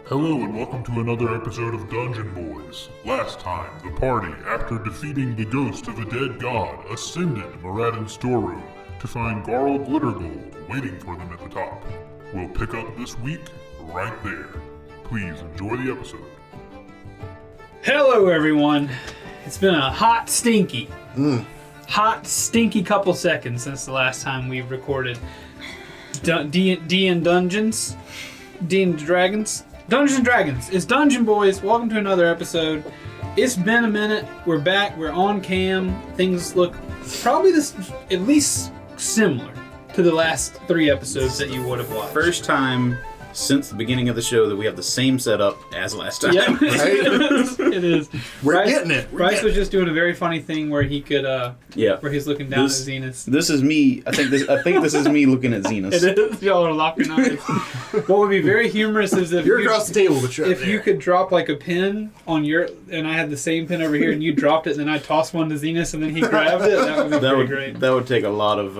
Hello and welcome to another episode of Dungeon Boys. Last time, the party, after defeating the ghost of a dead god, ascended Moradin's storeroom to find Garl Glittergold waiting for them at the top. We'll pick up this week right there. Please enjoy the episode. Hello everyone. It's been a hot, stinky couple seconds since the last time we recorded D and Dungeons. D and Dragons. Dungeons and Dragons. It's Dungeon Boys. Welcome to another episode. It's been a minute. We're back. We're on cam. Things look probably at least similar to the last 3 episodes that you would have watched. First time since the beginning of the show that we have the same setup as last time. Yeah, it is. We're getting it. Bryce was just doing a very funny thing where he could, where he's looking down at Zenith. This is me. I think this is me looking at Zenith. It is. Y'all are locking eyes. What would be very humorous is if you're across the table, but if you could drop like a pin on your, and I had the same pin over here, and you dropped it, and then I tossed one to Zenith, and then he grabbed it. That would be pretty great. That would take a lot of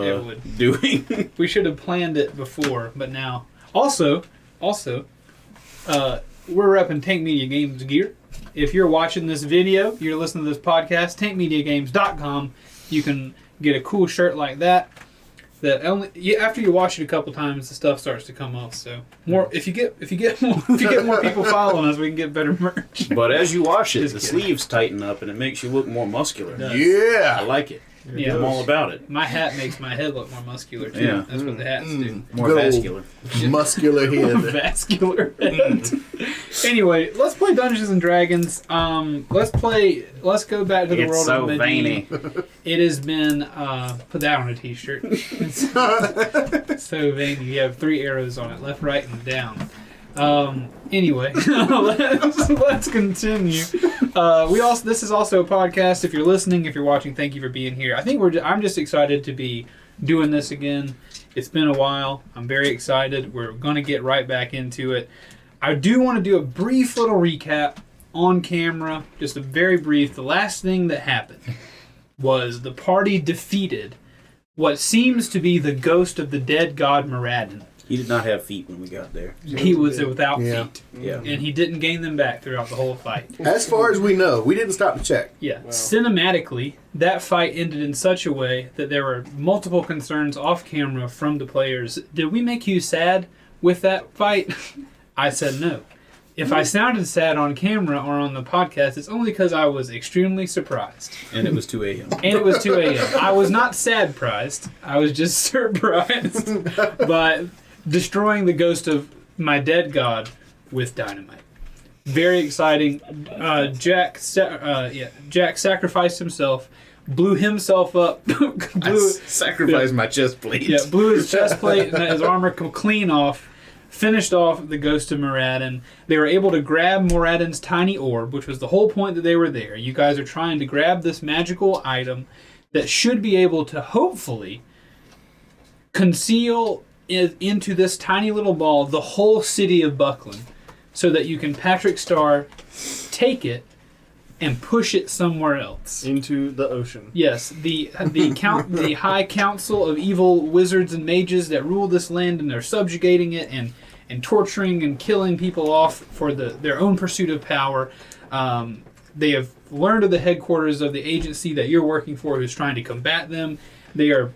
doing. We should have planned it before, but now. Also, we're repping Tank Media Games gear. If you're watching this video, you're listening to this podcast, tankmediagames.com, you can get a cool shirt like that. That only after you wash it a couple times, the stuff starts to come off. So more if you get more people following us, we can get better merch. But as you wash it, the sleeves tighten up and it makes you look more muscular. Yeah, I like it. Yeah, I'm all about it. My hat makes my head look more muscular too. Yeah. That's what the hats do. More vascular. Muscular head. Vascular head. Anyway, let's play Dungeons and Dragons. Let's go back to the world of Medina. Veiny. It has been put that on a t-shirt. It's so veiny. You have 3 arrows on it, left, right, and down. Anyway, let's continue. This is also a podcast. If you're listening, if you're watching, thank you for being here. I'm just excited to be doing this again. It's been a while. I'm very excited. We're going to get right back into it. I do want to do a brief little recap on camera, just a very brief. The last thing that happened was the party defeated what seems to be the ghost of the dead god Moradin. He did not have feet when we got there. He was without feet. Yeah. And he didn't gain them back throughout the whole fight. As far as we know, we didn't stop to check. Yeah. Wow. Cinematically, that fight ended in such a way that there were multiple concerns off camera from the players. Did we make you sad with that fight? I said no. If I sounded sad on camera or on the podcast, it's only because I was extremely surprised. And it was 2 a.m. And it was 2 a.m. I was not sad-prized. I was just surprised by destroying the ghost of my dead god with dynamite. Very exciting. Jack sacrificed himself, blew himself up. Sacrificed my chest plate. Yeah, blew his chest plate and his armor clean off. Finished off the ghost of Moradin. They were able to grab Moradin's tiny orb, which was the whole point that they were there. You guys are trying to grab this magical item that should be able to hopefully conceal into this tiny little ball the whole city of Buckland, so that you can Patrick Star take it and push it somewhere else into the ocean. Yes, the High Council of evil wizards and mages that rule this land, and they're subjugating it and torturing and killing people off for their own pursuit of power. They have learned of the headquarters of the agency that you're working for, who's trying to combat them. They are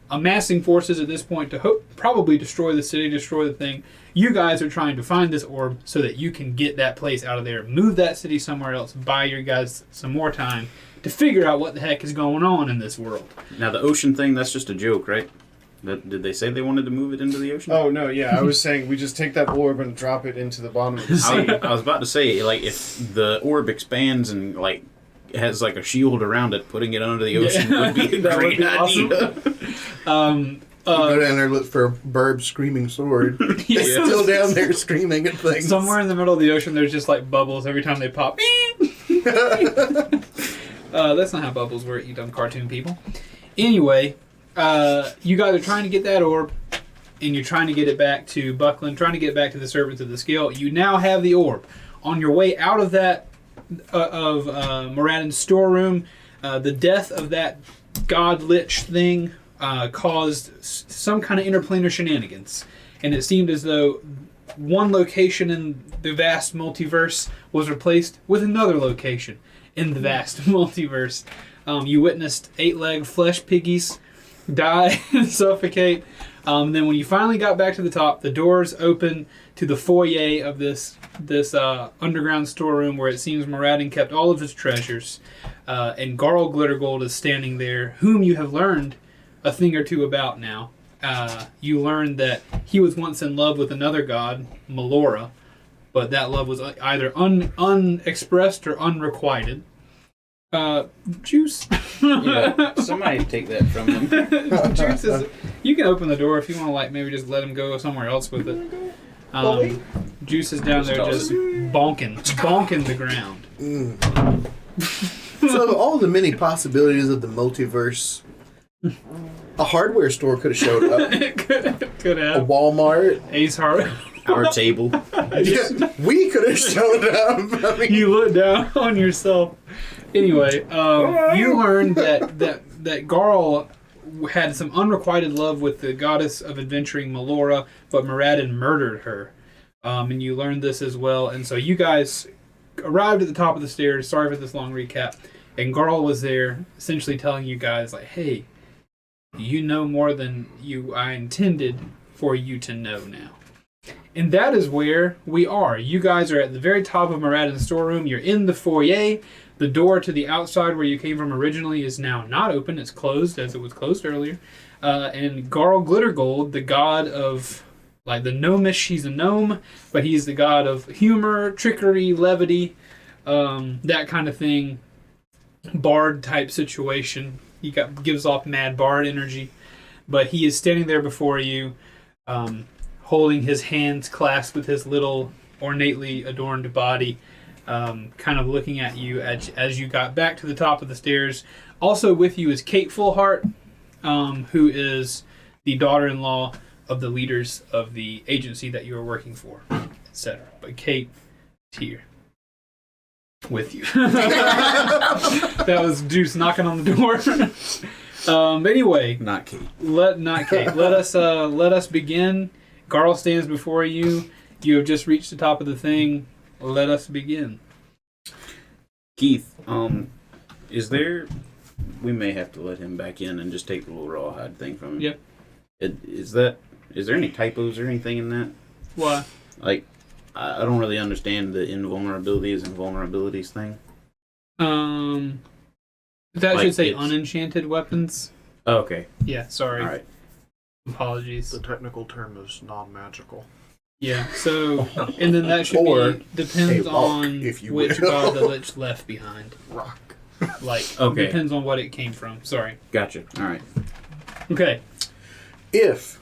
amassing forces at this point to probably destroy the city, destroy the thing. You guys are trying to find this orb so that you can get that place out of there, move that city somewhere else, buy your guys some more time to figure out what the heck is going on in this world. Now, the ocean thing, that's just a joke, right? Did they say they wanted to move it into the ocean? Oh, no, yeah. I was saying we just take that orb and drop it into the bottom of the sea. I was about to say, like, if the orb expands and, like, has, like, a shield around it, putting it under the ocean would be a great idea. Awesome. Go down there and look for Burb's screaming sword. He's still down there screaming at things. Somewhere in the middle of the ocean, there's just like bubbles every time they pop. That's not how bubbles work, you dumb cartoon people. Anyway, you guys are trying to get that orb, and you're trying to get it back to Buckland, trying to get back to the Servants of the Scale. You now have the orb. On your way out of that, of Moradin's storeroom, the death of that god lich thing caused some kind of interplanar shenanigans, and it seemed as though one location in the vast multiverse was replaced with another location in the vast multiverse. You witnessed 8-legged flesh piggies die and suffocate. Then when you finally got back to the top, the doors open to the foyer of this underground storeroom where it seems Moradin kept all of his treasures. And Garl Glittergold is standing there, whom you have learned a thing or two about now. You learned that he was once in love with another god, Melora, but that love was either unexpressed or unrequited. Juice. Yeah, somebody take that from him. Juice is. You can open the door if you want to, like, maybe just let him go somewhere else with it. Juice is down there just bonking the ground. So all the many possibilities of the multiverse, a hardware store could have showed up. It could A have. Walmart. Ace Hard. Our table. We could have showed up. I mean, You look down on yourself. Anyway, you learned that Garl had some unrequited love with the goddess of adventuring Melora, but Moradin murdered her. And you learned this as well. And so you guys arrived at the top of the stairs. Sorry for this long recap. And Garl was there essentially telling you guys, like, hey, you know more than I intended for you to know now. And that is where we are. You guys are at the very top of Moradin's storeroom. You're in the foyer. The door to the outside where you came from originally is now not open. It's closed, as it was closed earlier. And Garl Glittergold, the god of, like, the gnomish, he's a gnome, but he's the god of humor, trickery, levity, that kind of thing. Bard type situation. He gives off mad bard energy. But he is standing there before you, holding his hands clasped with his little ornately adorned body, kind of looking at you as you got back to the top of the stairs. Also with you is Kate Fullheart, who is the daughter-in-law of the leaders of the agency that you are working for, etc. But Kate is here with you. That was Juice knocking on the door. Anyway, Not Kate. not Kate. Let us begin. Garl stands before you. You have just reached the top of the thing. Let us begin. Keith, is there... We may have to let him back in and just take the little rawhide thing from him. Yep. Is there any typos or anything in that? Why? Like, I don't really understand the invulnerabilities and vulnerabilities thing. That Like should say it's- unenchanted weapons. Oh, okay. Yeah, sorry. All right. Apologies. The technical term is non-magical. Yeah, so, and then that should Or be, depends a rock, on if you which will. god the Lich left behind. Rock. Like, Okay. depends on what it came from. Sorry. Gotcha. All right. Okay. if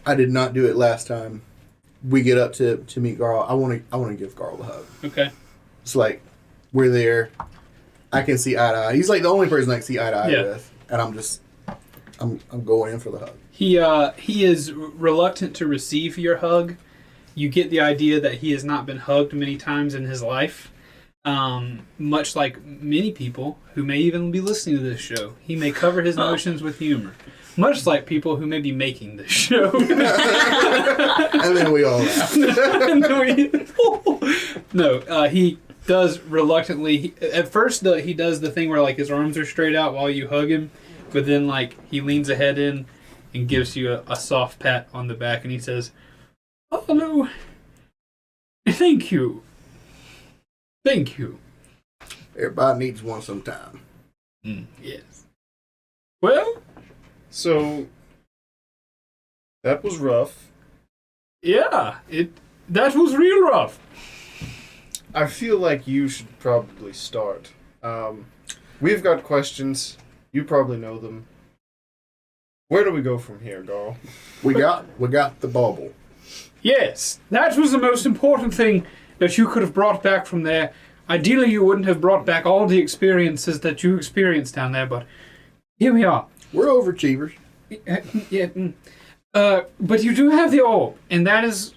I did not do it last time, we get up to meet Garl. I want to give Garl a hug. Okay. It's like we're there. I can see eye to eye. He's like the only person I can see eye to eye Yeah. with, and I'm going in for the hug. He is reluctant to receive your hug. You get the idea that he has not been hugged many times in his life. Much like many people who may even be listening to this show. He may cover his emotions with humor. Much like people who may be making this show. And then we all laugh. No, he does reluctantly. At first, he does the thing where, like, his arms are straight out while you hug him, but then, like, he leans ahead in and gives you a soft pat on the back, and he says, "Oh no, thank you, thank you." Everybody needs one sometime. Yes. Well, So, that was rough. yeah, that was real rough. I feel like you should probably start. We've got questions. You probably know them. Where do we go from here, Garl? We got the bauble. Yes, that was the most important thing that you could have brought back from there. Ideally, you wouldn't have brought back all the experiences that you experienced down there, but here we are. We're overachievers. Yeah. But you do have the orb, and that is...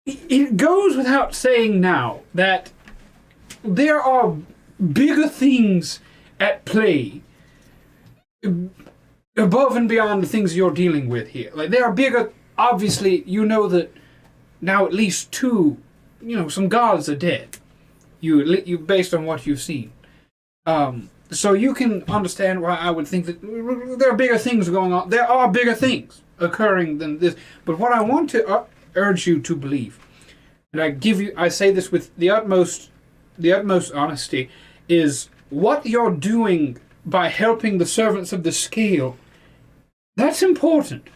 It goes without saying now that there are bigger things at play above and beyond the things you're dealing with here. Like, there are bigger obviously, you know that now at least two, some gods are dead. You based on what you've seen. So you can understand why I would think that there are bigger things going on. There are bigger things occurring than this. But what I want to urge you to believe, and I say this with the utmost honesty, is what you're doing by helping the servants of the scale. That's important.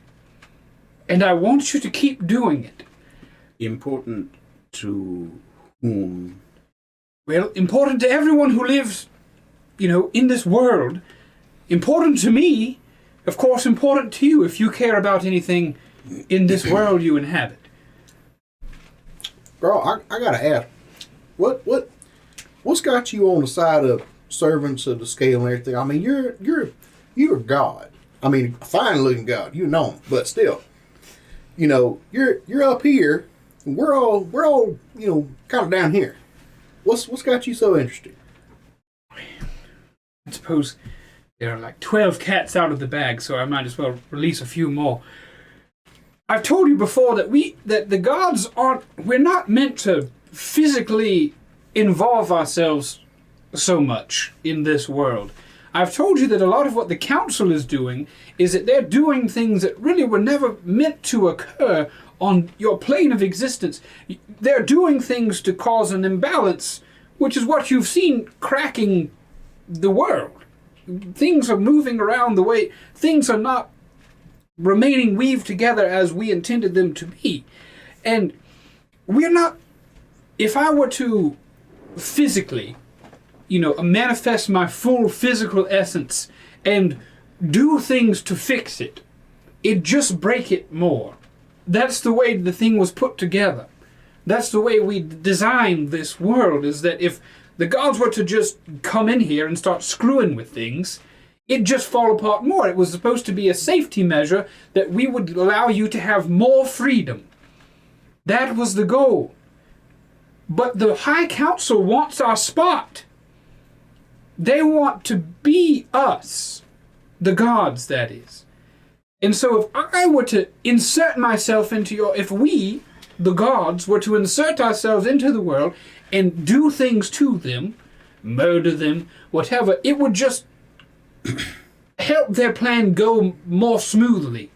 And I want you to keep doing it. Important to whom? Well, important to everyone who lives, in this world. Important to me. Of course, important to you if you care about anything in this world you inhabit. Girl, I gotta ask, what's got you on the side of servants of the scale and everything? I mean, you're God. I mean, a fine looking God, but still, you're up here, and we're all kind of down here. What's got you so interested? I suppose there are like 12 cats out of the bag, so I might as well release a few more. I've told you before that the gods we're not meant to physically involve ourselves so much in this world. I've told you that a lot of what the council is doing is that they're doing things that really were never meant to occur on your plane of existence. They're doing things to cause an imbalance, which is what you've seen cracking the world. Things are moving around the way, things are not remaining weaved together as we intended them to be. And we're not, if I were to physically, manifest my full physical essence and do things to fix it, it'd just break it more. That's the way the thing was put together. That's the way we designed this world, is that if the gods were to just come in here and start screwing with things, it'd just fall apart more. It was supposed to be a safety measure that we would allow you to have more freedom. That was the goal. But the High Council wants our spot. They want to be us. The gods, that is. And so if I were to insert myself into if we, the gods, were to insert ourselves into the world and do things to them, murder them, whatever, it would just help their plan go more smoothly.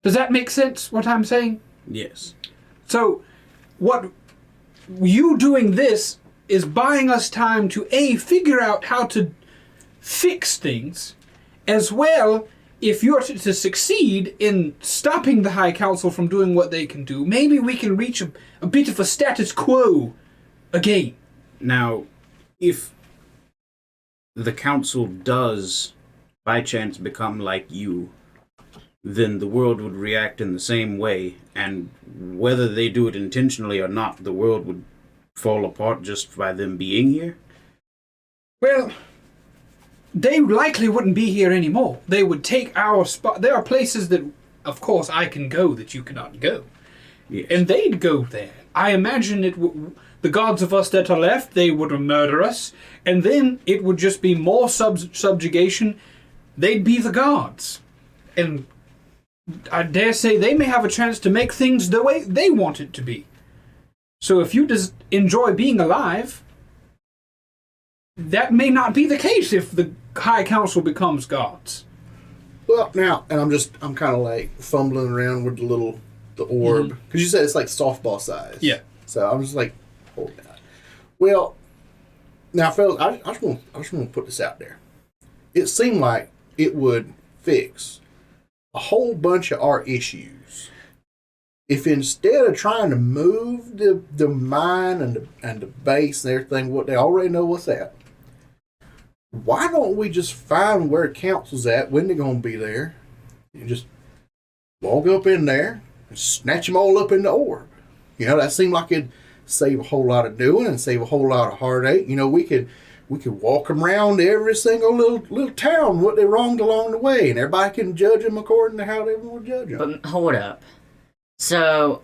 Does that make sense, what I'm saying? Yes. So, what you doing this is buying us time to figure out how to fix things, as well, if you're to succeed in stopping the High Council from doing what they can do, maybe we can reach a bit of a status quo again. Now, if the council does by chance become like you, then the world would react in the same way, and whether they do it intentionally or not, the world would fall apart just by them being here? Well, they likely wouldn't be here anymore. They would take our spot. There are places that, of course, I can go that you cannot go. Yes. And they'd go there. I imagine the gods of us that are left, they would murder us, and then it would just be more subjugation. They'd be the gods. And I dare say they may have a chance to make things the way they want it to be. So if you just enjoy being alive, that may not be the case if the High Council becomes gods. Well, now, and I'm kind of like fumbling around with the orb, because you said it's like softball size. Yeah. So I'm just like, hold that. Well, now, fellas, I just want to put this out there. It seemed like it would fix a whole bunch of our issues if instead of trying to move the mine and the base and everything, what they already know what's at, why don't we just find where council's at, when they're going to be there, and just walk up in there and snatch them all up in the orb? That seemed like it'd save a whole lot of doing and save a whole lot of heartache. We could walk them around every single little town, what they wronged along the way, and everybody can judge them according to how they want to judge them. But hold up. So,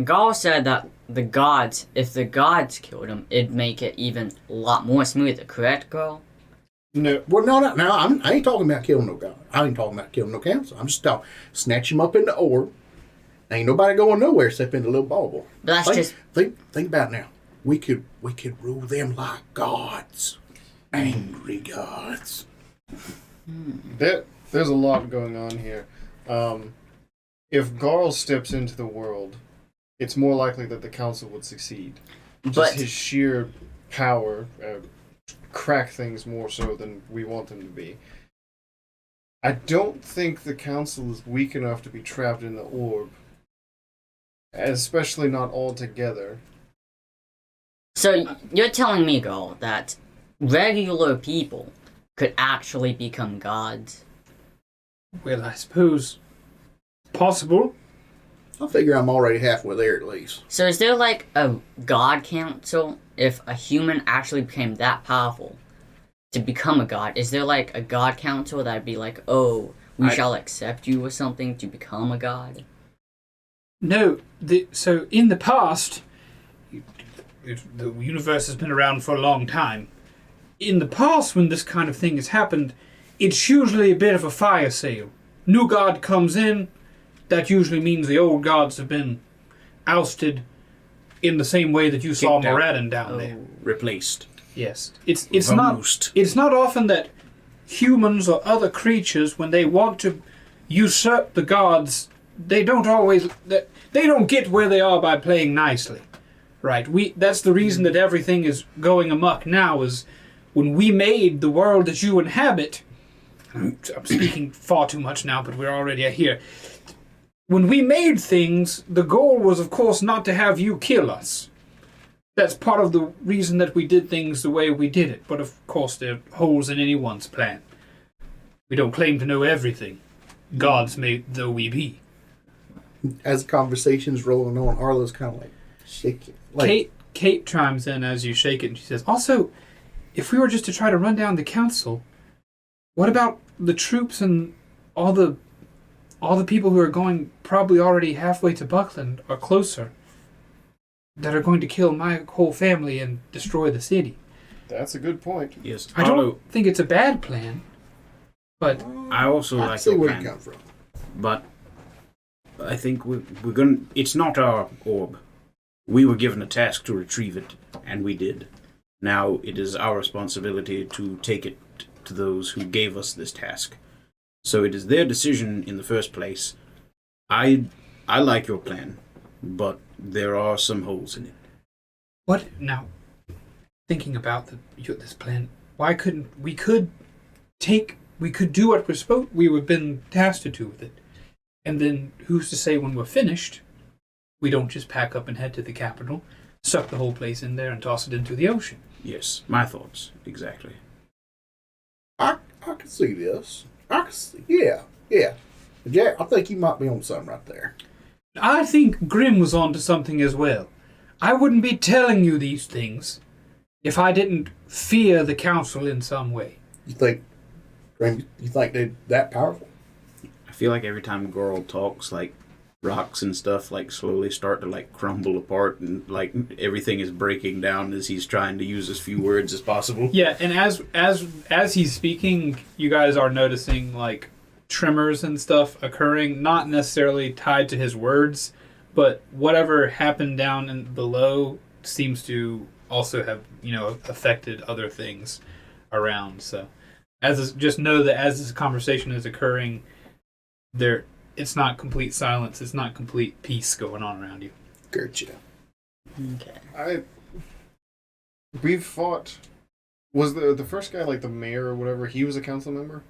Gaul said that if the gods killed him, it'd make it even a lot more smoother, correct, Gaul? No. Well, no. I ain't talking about killing no god. I ain't talking about killing no council. I'm just talking snatch him up in the orb. Ain't nobody going nowhere except in the little bauble. But that's just think about it now. We could rule them like gods, angry gods. There's a lot going on here. If Garl steps into the world, it's more likely that the council would succeed. Just But- his sheer power crack things more so than we want them to be. I don't think the council is weak enough to be trapped in the orb, especially not all together. so you're telling me, girl, that regular people could actually become gods. Well, I suppose possible. I figure I'm already halfway there at least. So is there like a god council if a human actually became that powerful to become a god? Is there like a god council that'd be like, oh, we shall accept you or something to become a god? No, so in the past, the universe has been around for a long time. In the past, when this kind of thing has happened, it's usually a bit of a fire sale. New god comes in, that usually means the old gods have been ousted in the same way that you saw Kicked out. Moradin down there. Replaced. Yes, it's Vamoosed. not often that humans or other creatures, when they want to usurp the gods, they don't get where they are by playing nicely, right? That's the reason that everything is going amok now. Is when we made the world that you inhabit. I'm speaking far too much now, but we're already here. When we made things, the goal was, of course, not to have you kill us. That's part of the reason that we did things the way we did it. But of course, there are holes in anyone's plan. We don't claim to know everything, gods may though we be. As the conversation's rolling on, Arlo's kind of like shaking. Like, Kate chimes in as you shake it, and she says, also, if we were just to try to run down the council, what about the troops and all the people who are going probably already halfway to Buckland or closer that are going to kill my whole family and destroy the city? That's a good point. Yes. I don't think it's a bad plan, but I also I like see your where you plan, come from. but I think we're gonna. It's not our orb. We were given a task to retrieve it, and we did. Now it is our responsibility to take it to those who gave us this task. So it is their decision in the first place. I like your plan, but there are some holes in it. what now? Thinking about this plan, why couldn't we could do what we've been tasked to do with it, and then who's to say when we're finished, we don't just pack up and head to the capital, suck the whole place in there, and toss it into the ocean? Yes, my thoughts exactly. I can see this. I can see. Yeah. Jack, I think you might be on something right there. I think Grim was onto something as well. I wouldn't be telling you these things if I didn't fear the council in some way. You think they're that powerful? I feel like every time Goral talks, like rocks and stuff like slowly start to like crumble apart, and like everything is breaking down as he's trying to use as few words as possible. Yeah, and as he's speaking, you guys are noticing like tremors and stuff occurring, not necessarily tied to his words, but whatever happened down and below seems to also have, affected other things around. So just know that as this conversation is occurring, it's not complete silence, it's not complete peace going on around you. Gotcha. Okay. We've fought. Was the first guy like the mayor or whatever? He was a council member,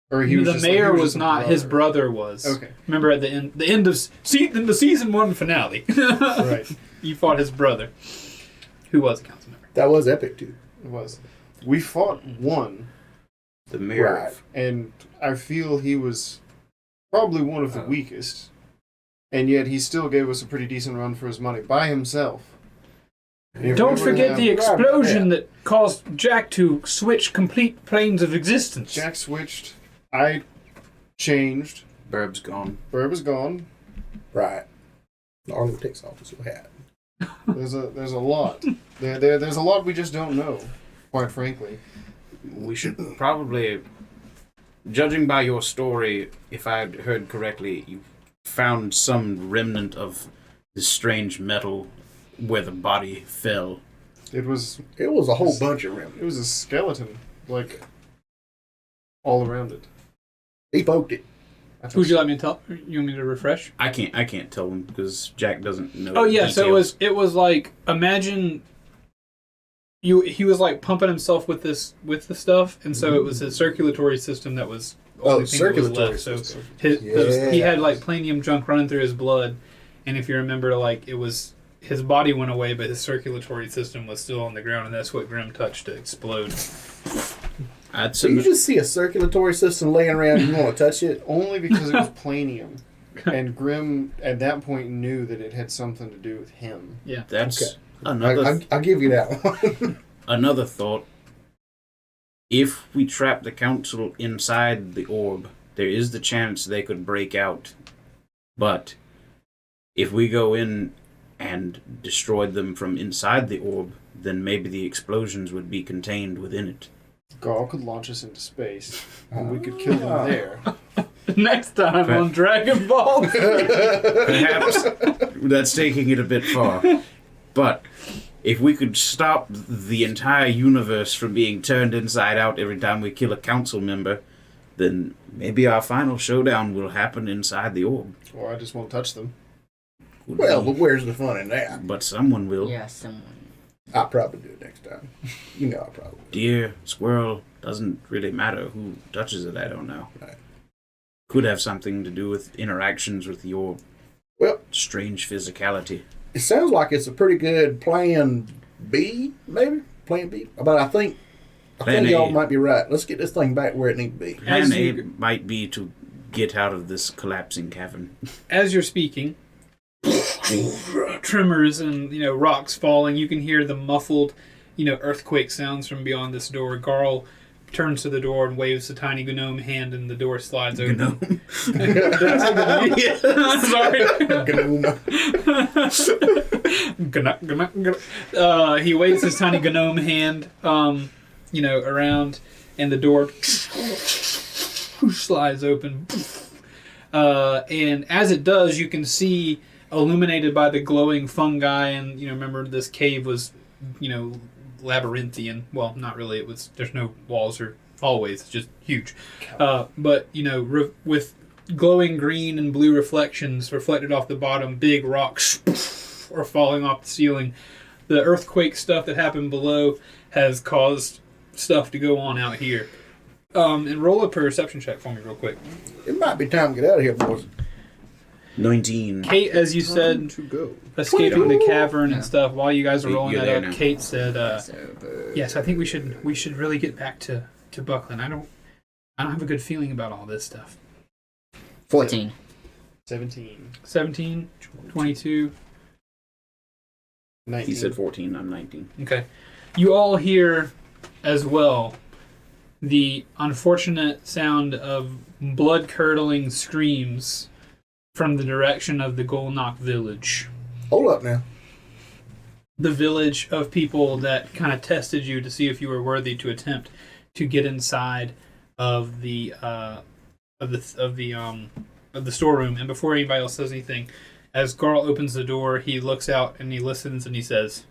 or he was The just, mayor he was just a not. His brother was. Okay. Remember at the end of the season 1 finale. Right. You fought his brother, who was a council member. That was epic too. It was. We fought one, The mayor. Right. and I feel he was probably one of the weakest, and yet he still gave us a pretty decent run for his money by himself. If Don't we were forget to the have- explosion that caused Jack to switch complete planes of existence. Jack switched. I changed. Burb's gone. Burb is gone. Right. Arlo takes off his hat. There's a lot. There's a lot we just don't know, quite frankly. we should probably, judging by your story, if I heard correctly, you found some remnant of this strange metal where the body fell. It was It was a whole bunch of remnants. it was a skeleton, like all around it. He poked it. Would you like me to tell? You want me to refresh? I can't tell him because Jack doesn't know. Oh yeah, details. so it was like, imagine he was like pumping himself with the stuff, and so it was his circulatory system that was the only thing that was circulatory left. system. So he had Yeah. like planium junk running through his blood, and if you remember, like it was his body went away, but his circulatory system was still on the ground, and that's what Grim touched to explode. I'd So you submit. just see a circulatory system laying around and you want to touch it? Only because it was planium. And Grim, at that point, knew that it had something to do with him. Yeah. That's Okay. another I'll give you that one. another thought. If we trap the council inside the orb, there is the chance they could break out. But if we go in and destroy them from inside the orb, then maybe the explosions would be contained within it. Garl could launch us into space, and we could kill them there. Next time on Dragon Ball. Perhaps that's taking it a bit far. But if we could stop the entire universe from being turned inside out every time we kill a council member, then maybe our final showdown will happen inside the orb. Or I just won't touch them. Would Well, be. but where's the fun in that? But someone will. Yeah, someone. I'll probably do it next time. You know I probably will. Deer, squirrel, doesn't really matter who touches it, I don't know. Right. Could have something to do with interactions with your Well, strange physicality. it sounds like it's a pretty good plan B, maybe? Plan B? But I think Plan y'all A. might be right. Let's get this thing back where it needs to be. Plan As A you- might be to get out of this collapsing cavern. As you're speaking, tremors and rocks falling. You can hear the muffled, earthquake sounds from beyond this door. Garl turns to the door and waves a tiny gnome hand, and the door slides open. Gnome. Sorry. He waves his tiny gnome hand, around, and the door slides open. And as it does, you can see, illuminated by the glowing fungi, and remember this cave was, labyrinthian. Well, not really. There's no walls or hallways. It's just huge. But with glowing green and blue reflections reflected off the bottom, big rocks are falling off the ceiling. The earthquake stuff that happened below has caused stuff to go on out here. And roll a perception check for me real quick. It might be time to get out of here, boys. 19. Kate, as you said, To go. escaped from the cavern Yeah. and stuff. While you guys were rolling You're that there up, now. Kate said, So, "Yes, I think we should really get back to Buckland. I don't have a good feeling about all this stuff." 14. 17. 17, 22. 19. He said 14, I'm 19. Okay. You all hear as well the unfortunate sound of blood-curdling screams from the direction of the Golnock village. Hold up now. The village of people that kind of tested you to see if you were worthy to attempt to get inside of the storeroom. And before anybody else says anything, as Garl opens the door, he looks out and he listens and he says,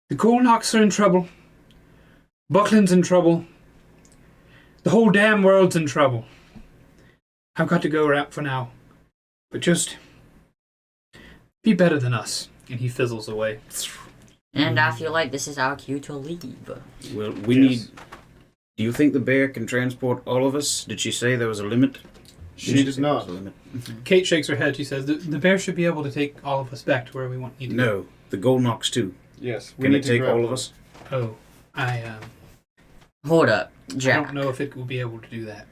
"The Golnocks are in trouble. Buckland's in trouble. The whole damn world's in trouble. I've got to go out for now. But just be better than us." And he fizzles away. and I feel like this is our cue to leave. Well, we Yes. need... Do you think the bear can transport all of us? Did she say there was a limit? She does not. There was a limit? Kate shakes her head. She says, the bear should be able to take all of us back to where we need to go." No, the Golnocks too. Yes. we Can need it to take grab all of one. us? Oh, I Hold up, Jack. don't know if it will be able to do that.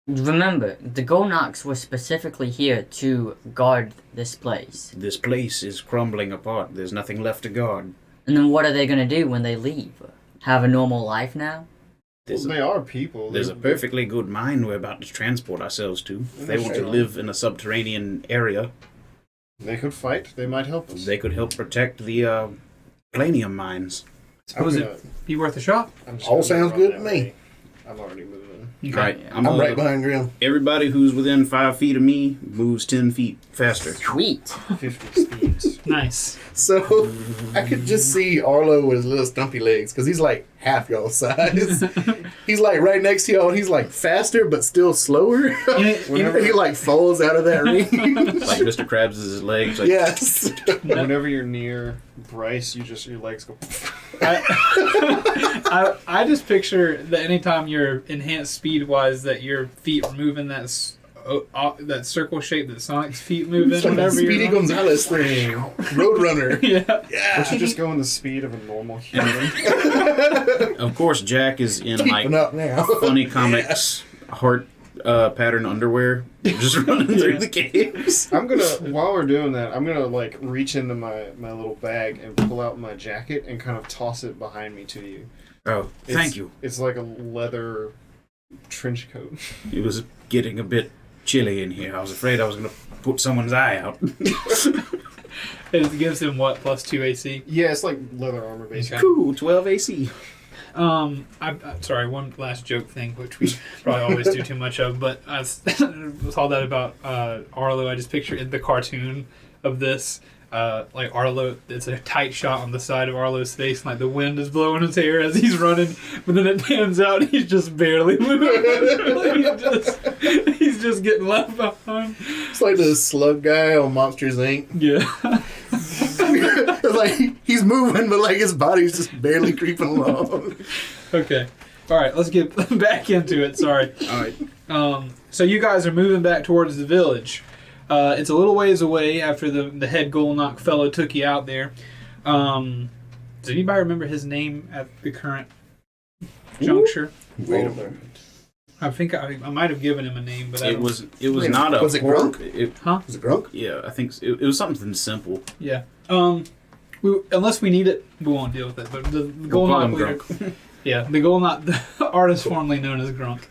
Remember, the Golnocks were specifically here to guard this place. This place is crumbling apart. There's nothing left to guard. And then what are they going to do when they leave? Have a normal life now? There's, Well, they are people. there's a perfectly good mine we're about to transport ourselves to. If they want to live in a subterranean area, They could fight. They might help us. they could help protect the planium mines. Suppose it'd be worth a shot. All sounds good to me. I'm already moving. Okay. Right. I'm right behind Grim. Everybody who's within 5 feet of me moves 10 feet faster. Sweet. 50 speeds. Nice. So I could just see Arlo with his little stumpy legs because he's like half y'all's size. He's like right next to y'all. And he's like faster but still slower. Whenever he like falls out of that ring. Like Mr. Krabs' his legs. Like, Yes. Whenever you're near Bryce, your legs go. I just picture that anytime you're enhanced speed wise, that your feet are moving that circle shape that Sonic's feet move in. It's like a Whenever Speedy you're Gonzalez thing. Roadrunner. yeah. But you just go in the speed of a normal human. of course, Jack is in like Keeping up now. funny comics heart pattern underwear, just running through the caves. I'm gonna, while we're doing that, I'm gonna like reach into my little bag and pull out my jacket and kind of toss it behind me to you. Oh, thank you. It's like a leather trench coat. It was getting a bit chilly in here. I was afraid I was going to put someone's eye out. It gives him what, +2 AC? Yeah, it's like leather armor basically. Cool, 12 AC. I'm sorry, one last joke thing, which we probably always do too much of, but I saw that about Arlo. I just picture in the cartoon of this, like Arlo, it's a tight shot on the side of Arlo's face, and like the wind is blowing his hair as he's running, but then it pans out, he's just barely moving. Like he's just getting left behind. It's like the slug guy on Monsters Inc. Yeah. It's like he's moving, but like his body's just barely creeping along. Okay. All right, let's get back into it. Sorry. All right. So you guys are moving back towards the village. It's a little ways away after the head Golnock fellow took you out there. Does anybody remember his name at the current juncture? Wait a moment. I think I might have given him a name, but It was Wait, not a was it pork. Grunk? Was it Grunk? Yeah, I think it was something simple. yeah. Unless we need it, we won't deal with it. But the We'll call him Golnock leader, Grunk. yeah, the Golnock, the artist formerly known as Grunk.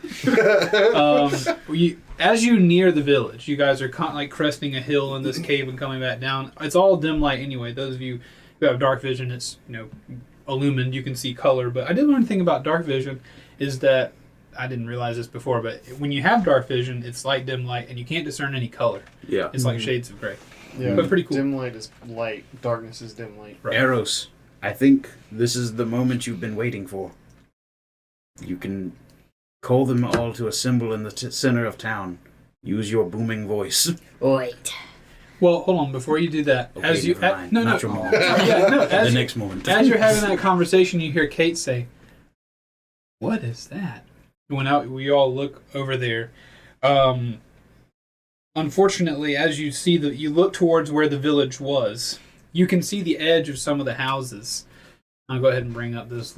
As you near the village, you guys are like cresting a hill in this cave and coming back down. It's all dim light anyway. Those of you who have dark vision, it's illumined. You can see color. But I did learn a thing about dark vision is that I didn't realize this before, but when you have dark vision, it's like dim light, and you can't discern any color. Yeah. It's like shades of gray. Yeah, But pretty cool. Dim light is light. Darkness is dim light. Right. Eros, I think this is the moment you've been waiting for. You can call them all to assemble in the center of town. Use your booming voice. Wait. Well, hold on. Before you do that, Okay, as you never mind. no, Not your mom. as The you- next moment. as you're having that conversation, you hear Kate say, "What is that?" We all look over there. Unfortunately, as you see you look towards where the village was. You can see the edge of some of the houses. I'll go ahead and bring up this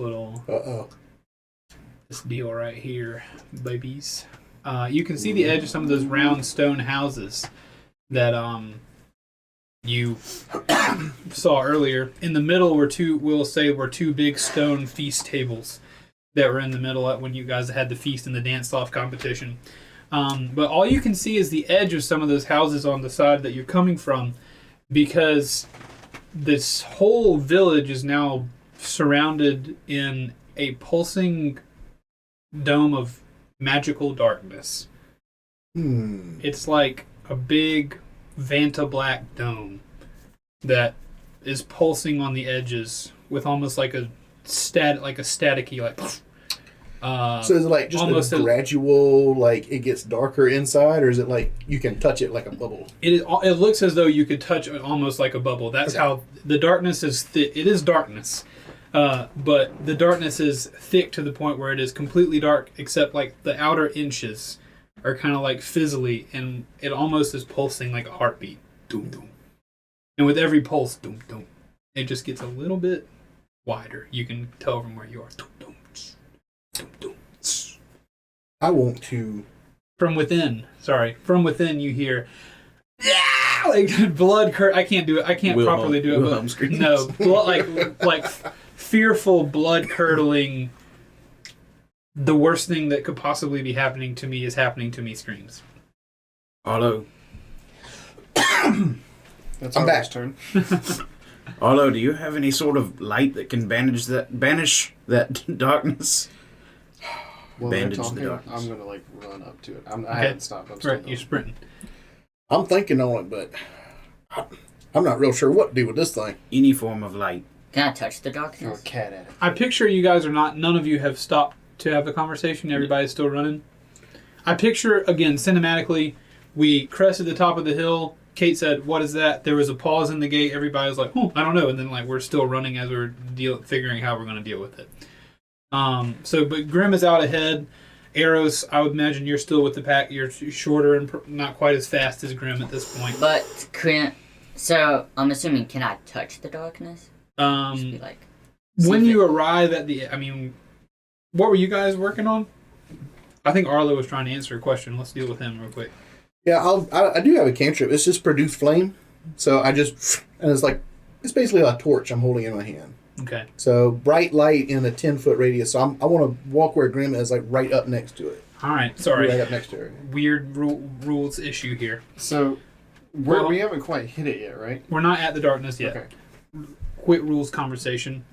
this deal right here, babies. You can see the edge of some of those round stone houses that you saw earlier. In the middle were two big stone feast tables that were in the middle when you guys had the feast and the dance-off competition. But all you can see is the edge of some of those houses on the side that you're coming from, because this whole village is now surrounded in a pulsing dome of magical darkness. It's like a big Vanta black dome that is pulsing on the edges with almost like a staticky So is it like just almost a gradual, like it gets darker inside, or is it like you can touch it like a bubble? It looks as though you could touch it almost like a bubble. That's how the darkness is thick. It is darkness, but the darkness is thick to the point where it is completely dark, except like the outer inches are kind of like fizzly, and it almost is pulsing like a heartbeat. Doom, doom. And with every pulse, doom, doom, it just gets a little bit wider. You can tell from where you are. Doom, doom, doom, doom. I want to. From within you hear, yeah, like blood I can't do it. I can't properly do it. Wilhelm But screams. no, like fearful, blood curdling. The worst thing that could possibly be happening to me is happening to me screams. Arlo, That's I'm our back. turn. Arlo, do you have any sort of light that can banish that darkness? While they're Bandage the talking, darkness. I'm gonna like run up to it. I Okay. haven't stopped. I'm still Right, you're going. sprinting. I'm thinking on it, but I'm not real sure what to do with this thing. Any form of light. Can I touch the Throw a darkness? cat at it. I picture you guys are not. None of you have stopped to have the conversation. Everybody's still running. I picture again cinematically. We crested the top of the hill. Kate said, "What is that?" There was a pause in the gate. Everybody was like, "Oh, I don't know." And then like we're still running as we're figuring how we're going to deal with it. But Grim is out ahead. Eros, I would imagine you're still with the pack. You're shorter and not quite as fast as Grim at this point. But so I'm assuming, can I touch the darkness? Just be like, When see if you arrive at the, what were you guys working on? I think Arlo was trying to answer a question. Let's deal with him real quick. Yeah, I do have a cantrip. It's just produce flame. So and it's basically a torch I'm holding in my hand. Okay. So bright light in a 10-foot radius. So I want to walk where Grim is, like right up next to it. All right. Sorry. Right up next to her. Weird rules issue here. So we haven't quite hit it yet, right? We're not at the darkness yet. Okay. Quick rules conversation.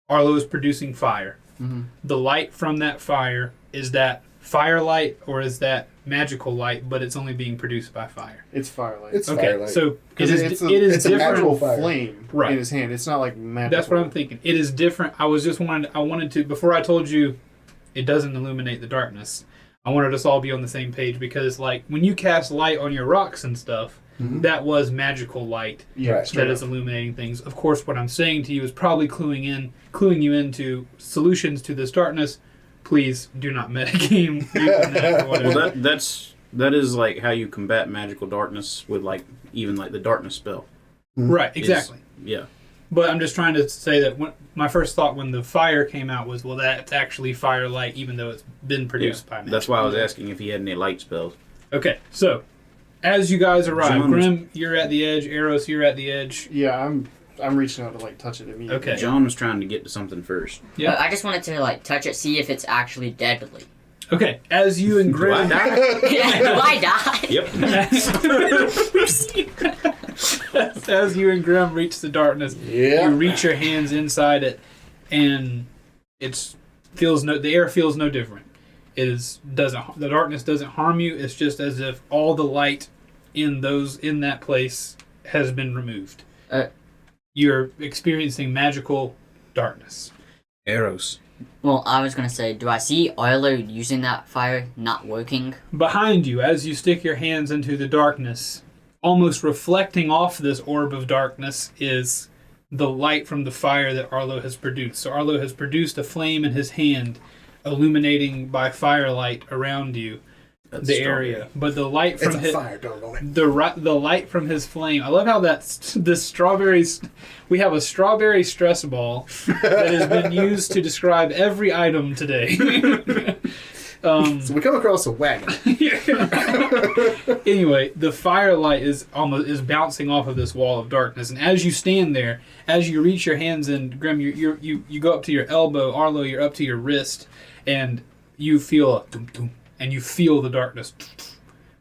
Arlo is producing fire. Mm-hmm. The light from that fire, is that firelight or is that magical light, but it's only being produced by fire? It's firelight. It's Okay, firelight. so it Because is it's different. a natural fire. flame Right. in his hand. It's not like magical. That's what I'm thinking. It is different. I wanted to, before I told you it doesn't illuminate the darkness, I wanted us all to be on the same page because, like, when you cast light on your rocks and stuff, that was magical light Yeah, Right. straight that up. is illuminating things. Of course, what I'm saying to you is probably cluing you into solutions to this darkness. Please do not metagame using that or whatever. Well, that is like how you combat magical darkness with like even like the darkness spell. Right, Is- exactly. Yeah. But I'm just trying to say that my first thought when the fire came out was, well, that's actually firelight, even though it's been produced by magic. That's why I was asking if he had any light spells. Okay, so as you guys arrive, John- Grim, you're at the edge. Eros, you're at the edge. Yeah, I'm reaching out to like touch it immediately. Okay. John was trying to get to something first. Yeah. I just wanted to like touch it, see if it's actually deadly. Okay, as you and Do I Grim, die? Do I die? Yep. as you and Grim reach the darkness, Yeah. you reach your hands inside it, and the air feels no different. The darkness doesn't harm you. It's just as if all the light in that place has been removed. You're experiencing magical darkness. Eros. Well, I was gonna say, do I see Arlo using that fire not working? Behind you, as you stick your hands into the darkness, almost reflecting off this orb of darkness is the light from the fire that Arlo has produced. So Arlo has produced a flame in his hand, illuminating by firelight around you That's the strawberry. area. But the light It's from a fire, doggone it. the light from his flame. I love how this strawberries. We have a strawberry stress ball that has been used to describe every item today. So we come across a wagon. Anyway, the firelight is bouncing off of this wall of darkness, and as you stand there, as you reach your hands in, Grim, you go up to your elbow. Arlo, you're up to your wrist, and you feel a dum dum, and you feel the darkness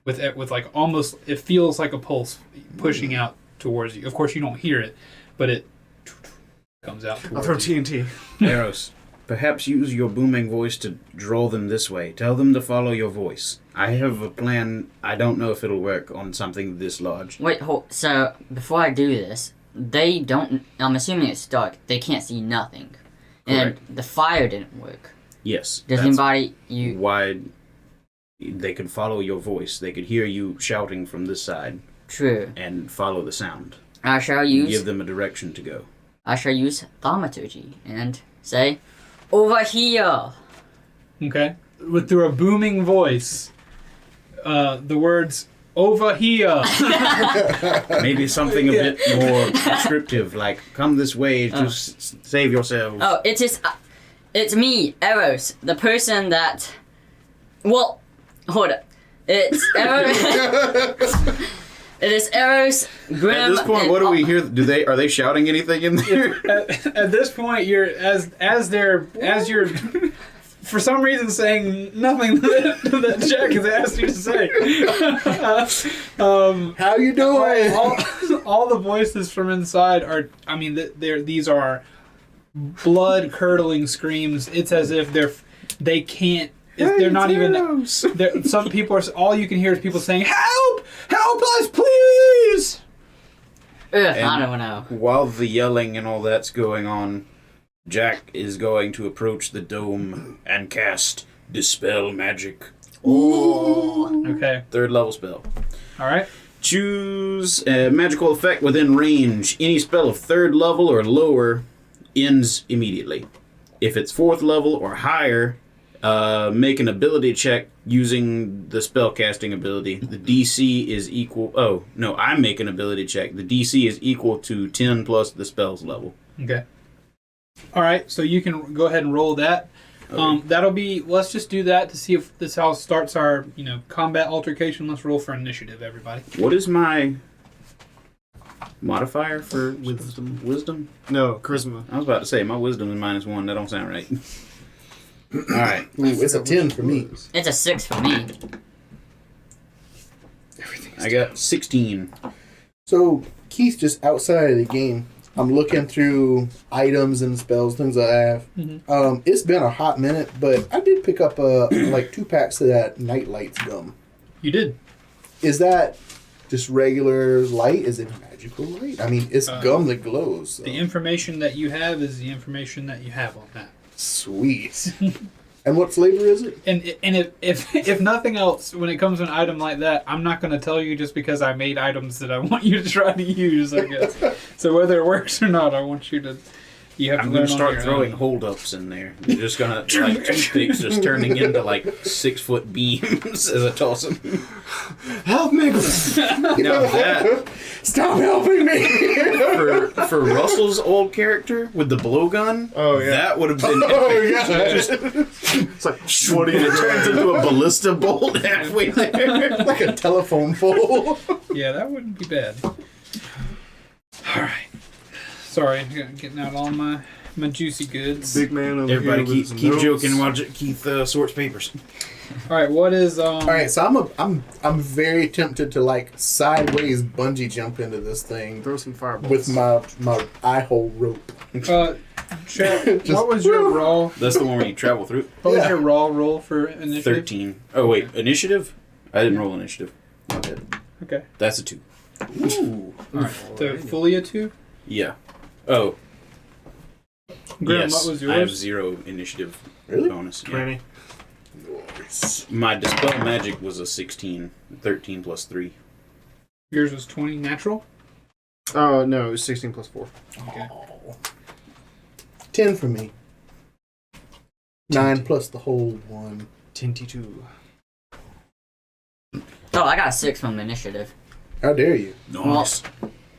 with like almost. It feels like a pulse pushing out towards you. Of course, you don't hear it, but it comes out I'll towards throw you. TNT. Eros. Perhaps use your booming voice to draw them this way. Tell them to follow your voice. I have a plan. I don't know if it'll work on something this large. Wait, so before I do this, they don't. I'm assuming it's dark. They can't see nothing, and the fire didn't work. Yes. Does that's anybody why they could follow your voice. They could hear you shouting from this side True. and follow the sound. I shall Give use them a direction to go. thaumaturgy and say, over here. Okay, through a booming voice, the words "over here." Maybe something a bit more descriptive, like "Come this way to save yourselves." Oh, it's me, Eros, the person that. Well, hold up. It's Eros. It is Eros, Grim. At this point, and- what do we hear? Are they shouting anything in there? At this point, you're as you're for some reason saying nothing that Jack has asked you to say. How you doing? all the voices from inside are. I mean, these are blood curdling screams. It's as if they can't. They're not even. Some people are. All you can hear is people saying, "Help! Help us, please!" I don't know. While the yelling and all that's going on, Jack is going to approach the dome and cast Dispel Magic. Ooh. Okay. 3rd level spell. All right. Choose a magical effect within range. Any spell of 3rd level or lower ends immediately. If it's 4th level or higher, make an ability check using the spell casting ability. The DC is equal... Oh, no, I make an ability check. The DC is equal to 10 plus the spell's level. Okay. All right, so you can go ahead and roll that. Okay. That'll be... Let's just do that to see if this how starts our, combat altercation. Let's roll for initiative, everybody. What is my modifier for wisdom? Wisdom? No, charisma. I was about to say, my wisdom is -1. That don't sound right. All right. Ooh, it's a 10 for me. It's a 6 for me. I got 16. So Keith, just outside of the game, I'm looking through items and spells, things I have. Mm-hmm. It's been a hot minute, but I did pick up like 2 packs of that Nightlights gum. You did. Is that just regular light? Is it magical light? I mean, it's gum that glows. So. The information that you have is the information that you have on that. Sweet. And what flavor is it? And if nothing else, when it comes to an item like that, I'm not going to tell you just because I made items that I want you to try to use, I guess. So whether it works or not, I want you to... You have I'm to going learn to on start your throwing own. holdups in there. You're just going to, like, toothpicks just turning into, like, 6-foot beams as I toss them. Help me! Now that... Stop helping me! For Russell's old character with the blowgun, that would have been It's like, what are it you turns doing? into a ballista bolt halfway there. Like a telephone pole. Yeah, that wouldn't be bad. All right. Sorry, getting out all my juicy goods. Big man over Everybody here with some keep notes. joking while Keith sorts papers. All right, what is All right, so I'm very tempted to like sideways bungee jump into this thing Throw some fireballs. with my eye hole rope. what was your raw? That's the one where you travel through. What was Yeah. your raw roll for initiative? 13. Oh, wait. Initiative? I didn't roll initiative. My bad. Okay. That's a 2. Ooh. All right. So fully a 2. Yeah. Oh. Grim, Yes. what was I have yours? 0 initiative Really? bonus. Yeah. 20. My Dispel Magic was a 16. 13 plus 3. Yours was 20 natural. Oh, no, it was 16 plus 4. Okay. 10 for me. 9 plus the whole 1. 22. Oh, I got a 6 from initiative. How dare you? Nice.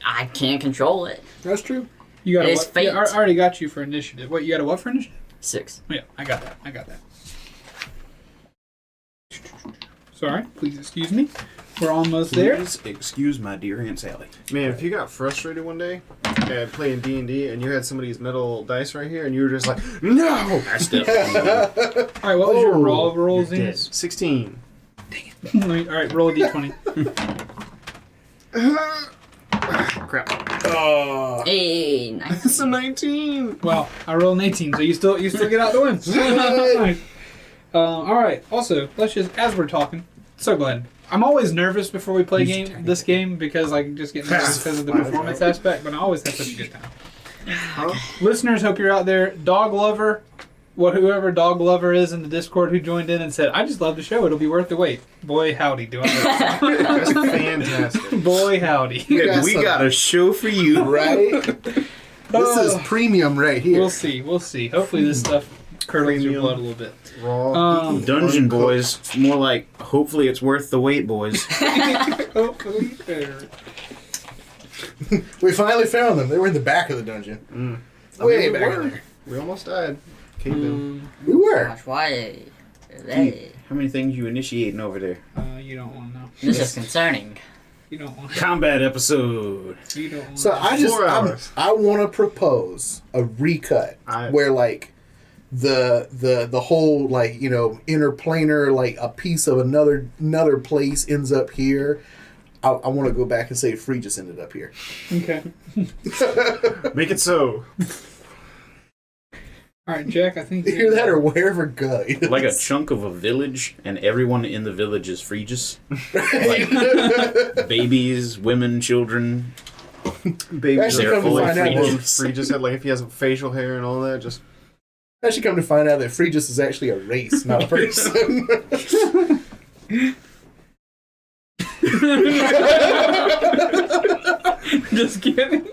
I can't control it. That's true. You got a It's what? fate. Yeah, I already got you for initiative. What, you got a what for initiative? 6. Yeah, I got that. Sorry, please excuse me. We're almost there. Please excuse my dear Aunt Sally. Man, if you got frustrated one day playing D&D and you had some of these metal dice right here and you were just like, no! That's definitely All right, what was your raw rolls? You're dead. Ian? 16. All right, roll a d20. Crap. Hey, nice. It's a 19. Wow, I rolled an 18, so you still get out the win. Nice. All right. Also, let's just as we're talking. So glad. I'm always nervous before we play this game because I just get nervous because of the performance aspect, but I always have such a good time. Listeners, hope you're out there. Dog lover, whoever dog lover is in the Discord who joined in and said, "I just love the show. It'll be worth the wait." Boy, howdy, do I know. That's fantastic. Boy, howdy. You got We some- got a show for you. Right? This is premium right here. We'll see. Hopefully this stuff curdles your blood a little bit. Raw. Dungeon boys. It's more like, hopefully it's worth the wait, boys. Hopefully better. We finally found them. They were in the back of the dungeon. Way we back were. there. We almost died. Cavemen. We were. Gosh, why? They. How many things you initiating over there? You don't want to know. This is concerning. You don't want. Combat episode. You don't want. So I just 4 hours. I want to propose a recut where like the whole like interplanar like a piece of another place ends up here. I want to go back and say Free just ended up here. Okay. Make it so. All right, Jack. I think You hear that, or wherever go? Like a chunk of a village, and everyone in the village is Phrygius. Like babies, women, children. Baby, Actually, they're come to fully find out, Phrygius. Free just had like if he has facial hair and all that, just actually come to find out that Free just is actually a race, not a person. Just kidding.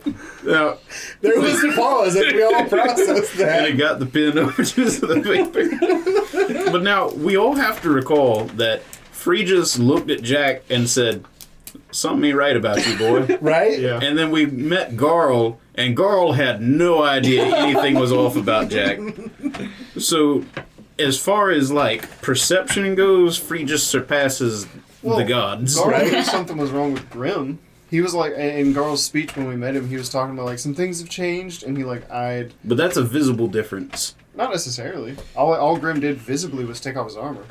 Now, There was a pause as we all processed and that. it got the pen over to the paper. But now, we all have to recall that Phrygius looked at Jack and said, "Something ain't right about you, boy." Right? yeah. And then we met Garl, and Garl had no idea anything was off about Jack. So, as far as, like, perception goes, Phrygius surpasses the gods. Garl Right? knew something was wrong with Grim. He was like, in Garl's speech when we met him, he was talking about like some things have changed, and he like eyed. But that's a visible difference. Not necessarily. All Grim did visibly was take off his armor.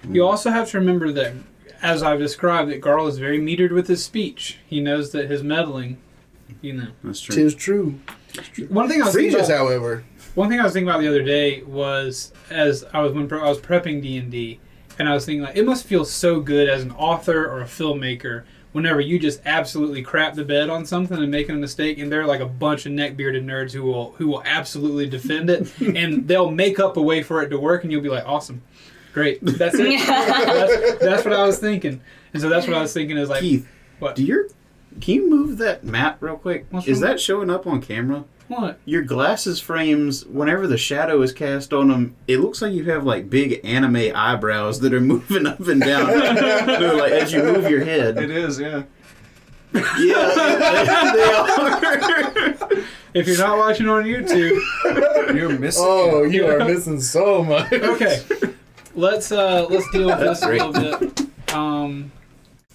You also have to remember that, as I've described, that Garl is very metered with his speech. He knows that his meddling, That's true. Tis true. One thing I was Free thinking just, about, however. one thing I was thinking about the other day was as I was when I was prepping D&D, and I was thinking like it must feel so good as an author or a filmmaker whenever you just absolutely crap the bed on something and making a mistake, and they're like a bunch of neck-bearded nerds who will absolutely defend it, and they'll make up a way for it to work, and you'll be like, awesome, great, that's it. that's what I was thinking, and so that's what I was thinking is like, Keith, what? can you move that map real quick? What's Is wrong? that showing up on camera? What? Your glasses frames, whenever the shadow is cast on them, it looks like you have like big anime eyebrows that are moving up and down. They're like as you move your head. It is, yeah. Yeah, they are. If you're not watching on YouTube, You're missing. Oh, you are missing so much. okay, let's deal with this a little bit.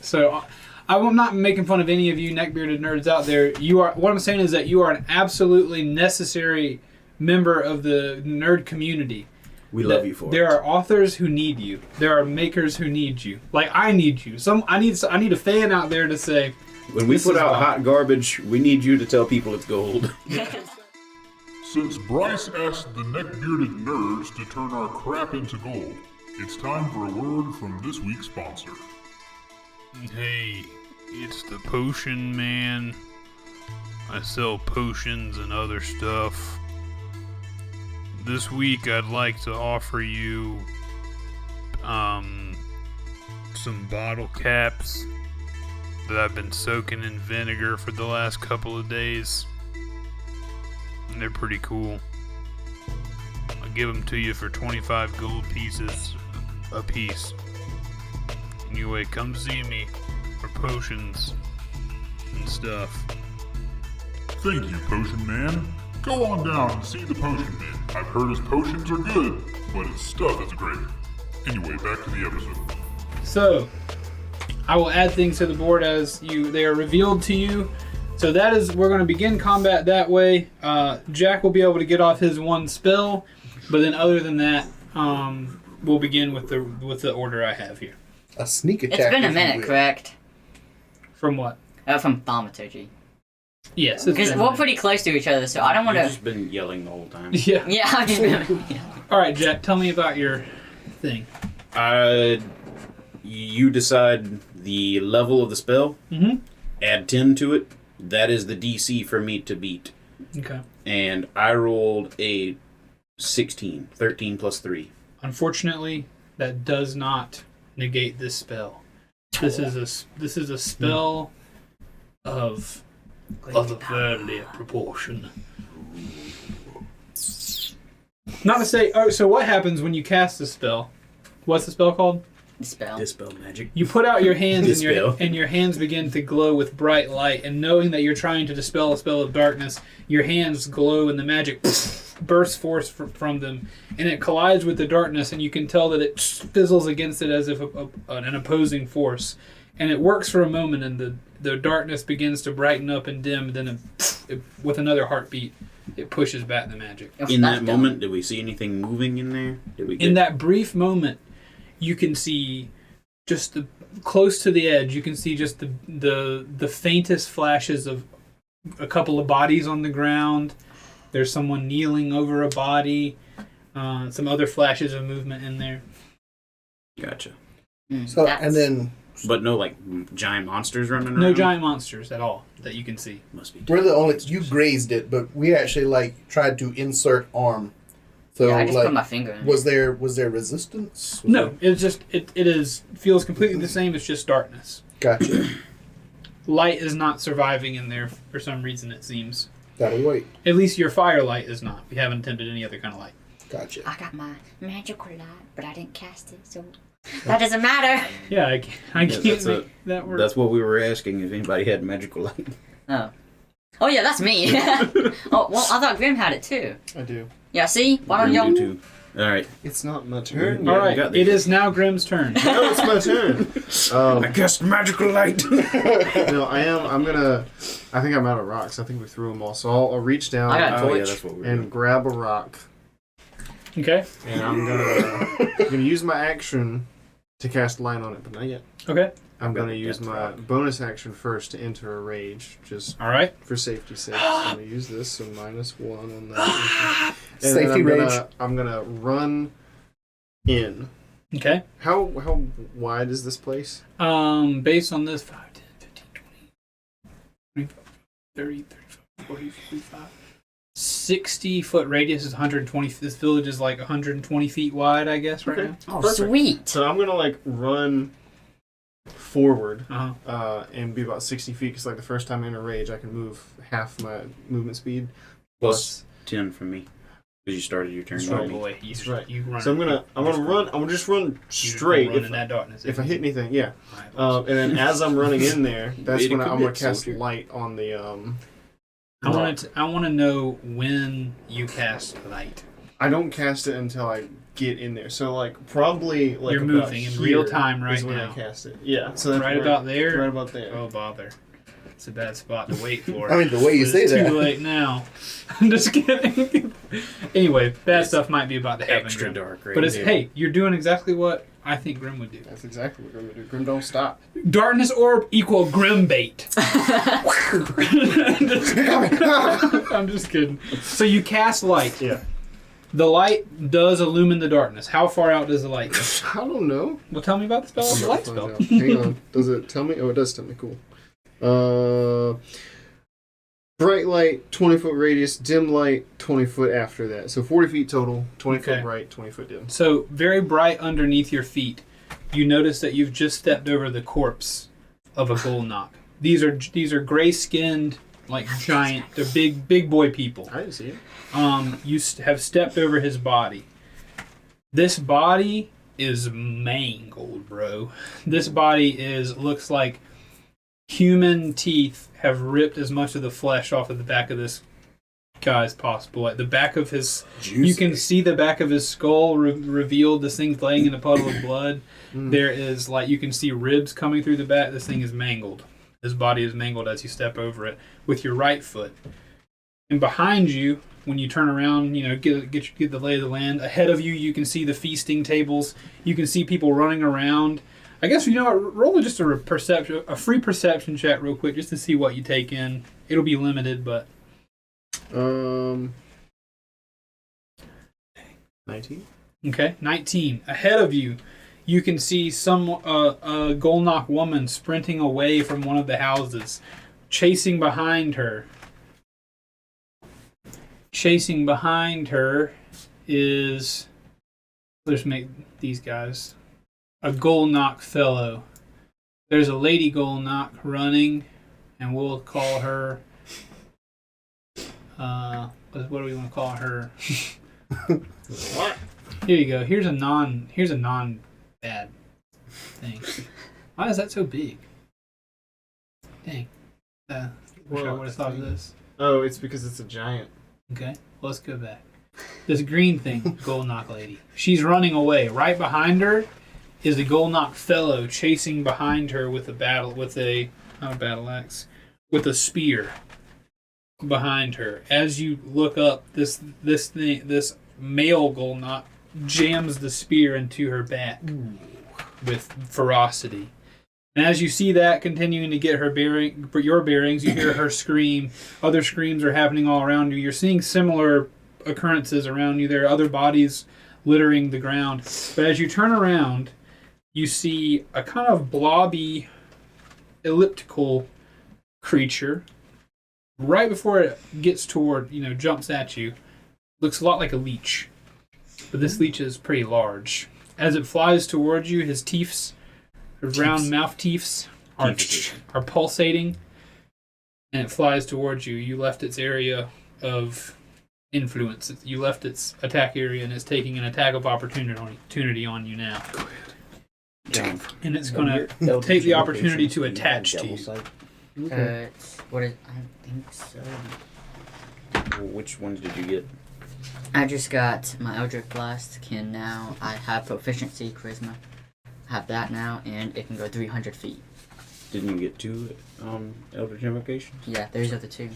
So I'm not making fun of any of you neck-bearded nerds out there. You are. What I'm saying is that you are an absolutely necessary member of the nerd community. We love you for There it. are authors who need you. There are makers who need you. Like I need you. I need a fan out there to say, When we this put is out why. hot garbage, we need you to tell people it's gold. Since Bryce asked the neck-bearded nerds to turn our crap into gold, it's time for a word from this week's sponsor. Hey, it's the Potion Man. I sell potions and other stuff. This week I'd like to offer you some bottle caps that I've been soaking in vinegar for the last couple of days. And they're pretty cool. I'll give them to you for 25 gold pieces a piece. Anyway, come see me for potions and stuff. Thank you, Potion Man. Go on down and see the Potion Man. I've heard his potions are good, but his stuff is great. Anyway, back to the episode. so I will add things to the board as they are revealed to you. So we're going to begin combat that way. Jack will be able to get off his one spell, but then other than that, we'll begin with the order I have here. A sneak attack. It's been a if you minute, will. correct? From what? From thaumaturgy. Yes. Because we're pretty close to each other, so I don't want You've to. just been yelling the whole time. Yeah. Yeah, I've just been. All right, Jack. Tell me about your thing. You decide the level of the spell, Mm-hmm. add 10 to it. That is the DC for me to beat. Okay. And I rolled a 16. 13 plus 3. Unfortunately, that does not negate this spell. This is a spell of a fairly proportion. Not to say. Oh, so what happens when you cast a spell? What's the spell called? Dispel. Dispel magic. You put out your hands Dispel. and your hands begin to glow with bright light, and knowing that you're trying to dispel a spell of darkness, your hands glow and the magic bursts forth from them, and it collides with the darkness, and you can tell that it fizzles against it as if an opposing force. And it works for a moment, and the darkness begins to brighten up and dim, then with another heartbeat, it pushes back the magic. In that moment, did we see anything moving in there? Did we In that brief moment, you can see just close to the edge, you can see just the faintest flashes of a couple of bodies on the ground. There's someone kneeling over a body. Some other flashes of movement in there. Gotcha. So and then But no like giant monsters running around? No giant monsters at all that you can see. Must be. we're the only you grazed it, but we actually like tried to insert arm. So Yeah, I just like, put my finger in. was there resistance? Was No, it's just it feels completely the same. It's just darkness. Gotcha. Light is not surviving in there for some reason. It seems. Gotta wait. At least your firelight is not. We haven't attempted any other kind of light. Gotcha. I got my magical light, but I didn't cast it, so that doesn't matter. Yeah, I can't that's make that work. That's what we were asking, if anybody had magical light. Oh yeah, that's me. Oh well, I thought Grim had it too. I do. Yeah, see, why don't Grim do y'all? too. Alright. It's not my turn All yet. right, got this. it is now Grimm's turn. No, it's my turn. I cast magical light! No, I think I'm out of rocks. I think we threw them all. So I'll reach down I got a Oh, yeah, torch. that's what we were and doing. grab a rock. Okay. And I'm gonna use my action to cast light on it, but not yet. Okay. I'm Got gonna the use death my rock. bonus action first to enter a rage, just All right. for safety's sake. So I'm gonna use this, so -1 on that. And then Safety rage. I'm gonna run in. Okay. How wide is this place? Based on this 5, 10, 15, 20, 25, 30, 35, 40, 45. 60-foot radius is 120. This village is like 120 feet wide, I guess, right Okay. now. Oh, Perfect. sweet. So I'm gonna like run forward Uh-huh. and be about 60 feet. Because like the first time in a rage, I can move half my movement speed. Plus 10 from me. Because you started your turn. Oh with me. boy, That's right. You run. So I'm gonna run. I'm gonna just run straight. Run in that darkness. If I hit anything, yeah. Right. And then as I'm running in there, that's Way to when I'm gonna commit, cast soldier. light on the I want to know when you cast light. I don't cast it until I get in there. So like probably like You're about moving in here real time right is when now. I cast it. Yeah. So that's Right about there? Right about there. Oh bother! It's a bad spot to wait for. I mean, the way you But say it's that. too late now. I'm just kidding. Anyway, bad stuff might be about to happen. Extra Grim. dark right But it's here. hey, you're doing exactly what I think Grim would do. That's exactly what Grim would do. Grim don't stop. Darkness orb equal Grim bait. I'm just kidding. So you cast light. Yeah. The light does illumine the darkness. How far out does the light go? I don't know. Well, tell me about the spell. I'm The about light to spell. find out. Hang on. Does it tell me? Oh, it does tell me. Cool. Bright light, 20-foot radius. Dim light, 20 foot after that. So 40 feet total. 20 Okay. foot bright, 20 foot dim. So very bright underneath your feet, you notice that you've just stepped over the corpse of a Golnock. These are gray-skinned, like giant. They're big boy people. I didn't see it. You have stepped over his body. This body is mangled, bro. This body looks like human teeth have ripped as much of the flesh off of the back of this guy as possible. Like the back of his, you can see the back of his skull revealed. This thing's laying in a puddle of blood. There is like you can see ribs coming through the back. This thing is mangled. His body is mangled as you step over it with your right foot. And behind you, when you turn around, get the lay of the land. Ahead of you, you can see the feasting tables. You can see people running around. I guess roll just a free perception check real quick, just to see what you take in. It'll be limited, but 19. okay. 19. Ahead of you, you can see a Golnock woman sprinting away from one of the houses, chasing behind her. Chasing behind her is, let's make these guys, a Golnock fellow. There's a lady Golnock running, and we'll call her, what do we want to call her? What? Here you go. Here's a non-bad thing. Why is that so big? Dang. Wish I Well, would have thought of this. Oh, it's because it's a giant. Okay, let's go back. This green thing, Golnock lady. She's running away. Right behind her is a Golnock fellow chasing behind her with not a battle axe, with a spear behind her. As you look up, this male Golnock jams the spear into her back. with ferocity. And as you see that continuing to get your bearings, you hear her scream. Other screams are happening all around you. You're seeing similar occurrences around you. There are other bodies littering the ground. But as you turn around, you see a kind of blobby, elliptical creature. Right before it gets toward, jumps at you, looks a lot like a leech. But this leech is pretty large. As it flies towards you, his teeth, his round mouth teeth, are pulsating, and it flies towards you. You left its area of influence. You left its attack area, and it's taking an attack of opportunity on you now. Damn. And it's going to take the opportunity to attach to you. What is? I think so. Which ones did you get? I just got my Eldritch Blast. I have proficiency, charisma. I have that now, and it can go 300 feet. Didn't you get 2 Eldritch Invocations? Yeah, there's the other 2.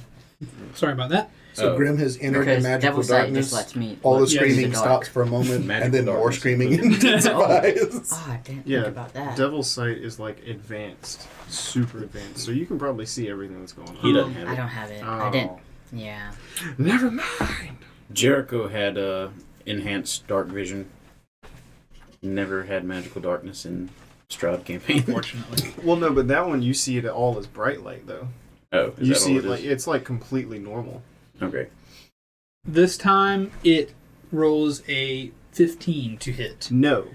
Sorry about that. So Grim has entered the Because magical Devil's Sight darkness. just lets me. All the let me screaming use the dark. stops for a moment, Magical and then more darkness. screaming intensifies. Oh, I didn't Yeah, think about that. Devil's Sight is like advanced, super advanced, so you can probably see everything that's going on. He doesn't have I it. don't have it. Oh. I didn't. Yeah. Never mind. Jericho had enhanced dark vision. Never had magical darkness in Stroud campaign. Unfortunately. Well, no, but that one you see it all as bright light though. Oh, is You that see all it like is? it's like completely normal. Okay. This time it rolls a 15 to hit. No.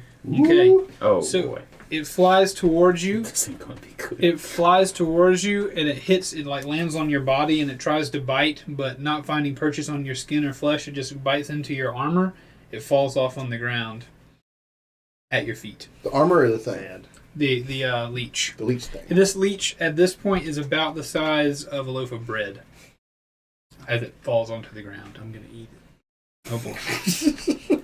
Okay. Oh So- boy, It flies towards you. this ain't gonna be good. It flies towards you and it lands on your body and it tries to bite, but not finding purchase on your skin or flesh, it just bites into your armor. It falls off on the ground at your feet. The armor or the thing? Bad. The leech. The leech thing. This leech at this point is about the size of a loaf of bread as it falls onto the ground. I'm gonna eat it. Oh boy.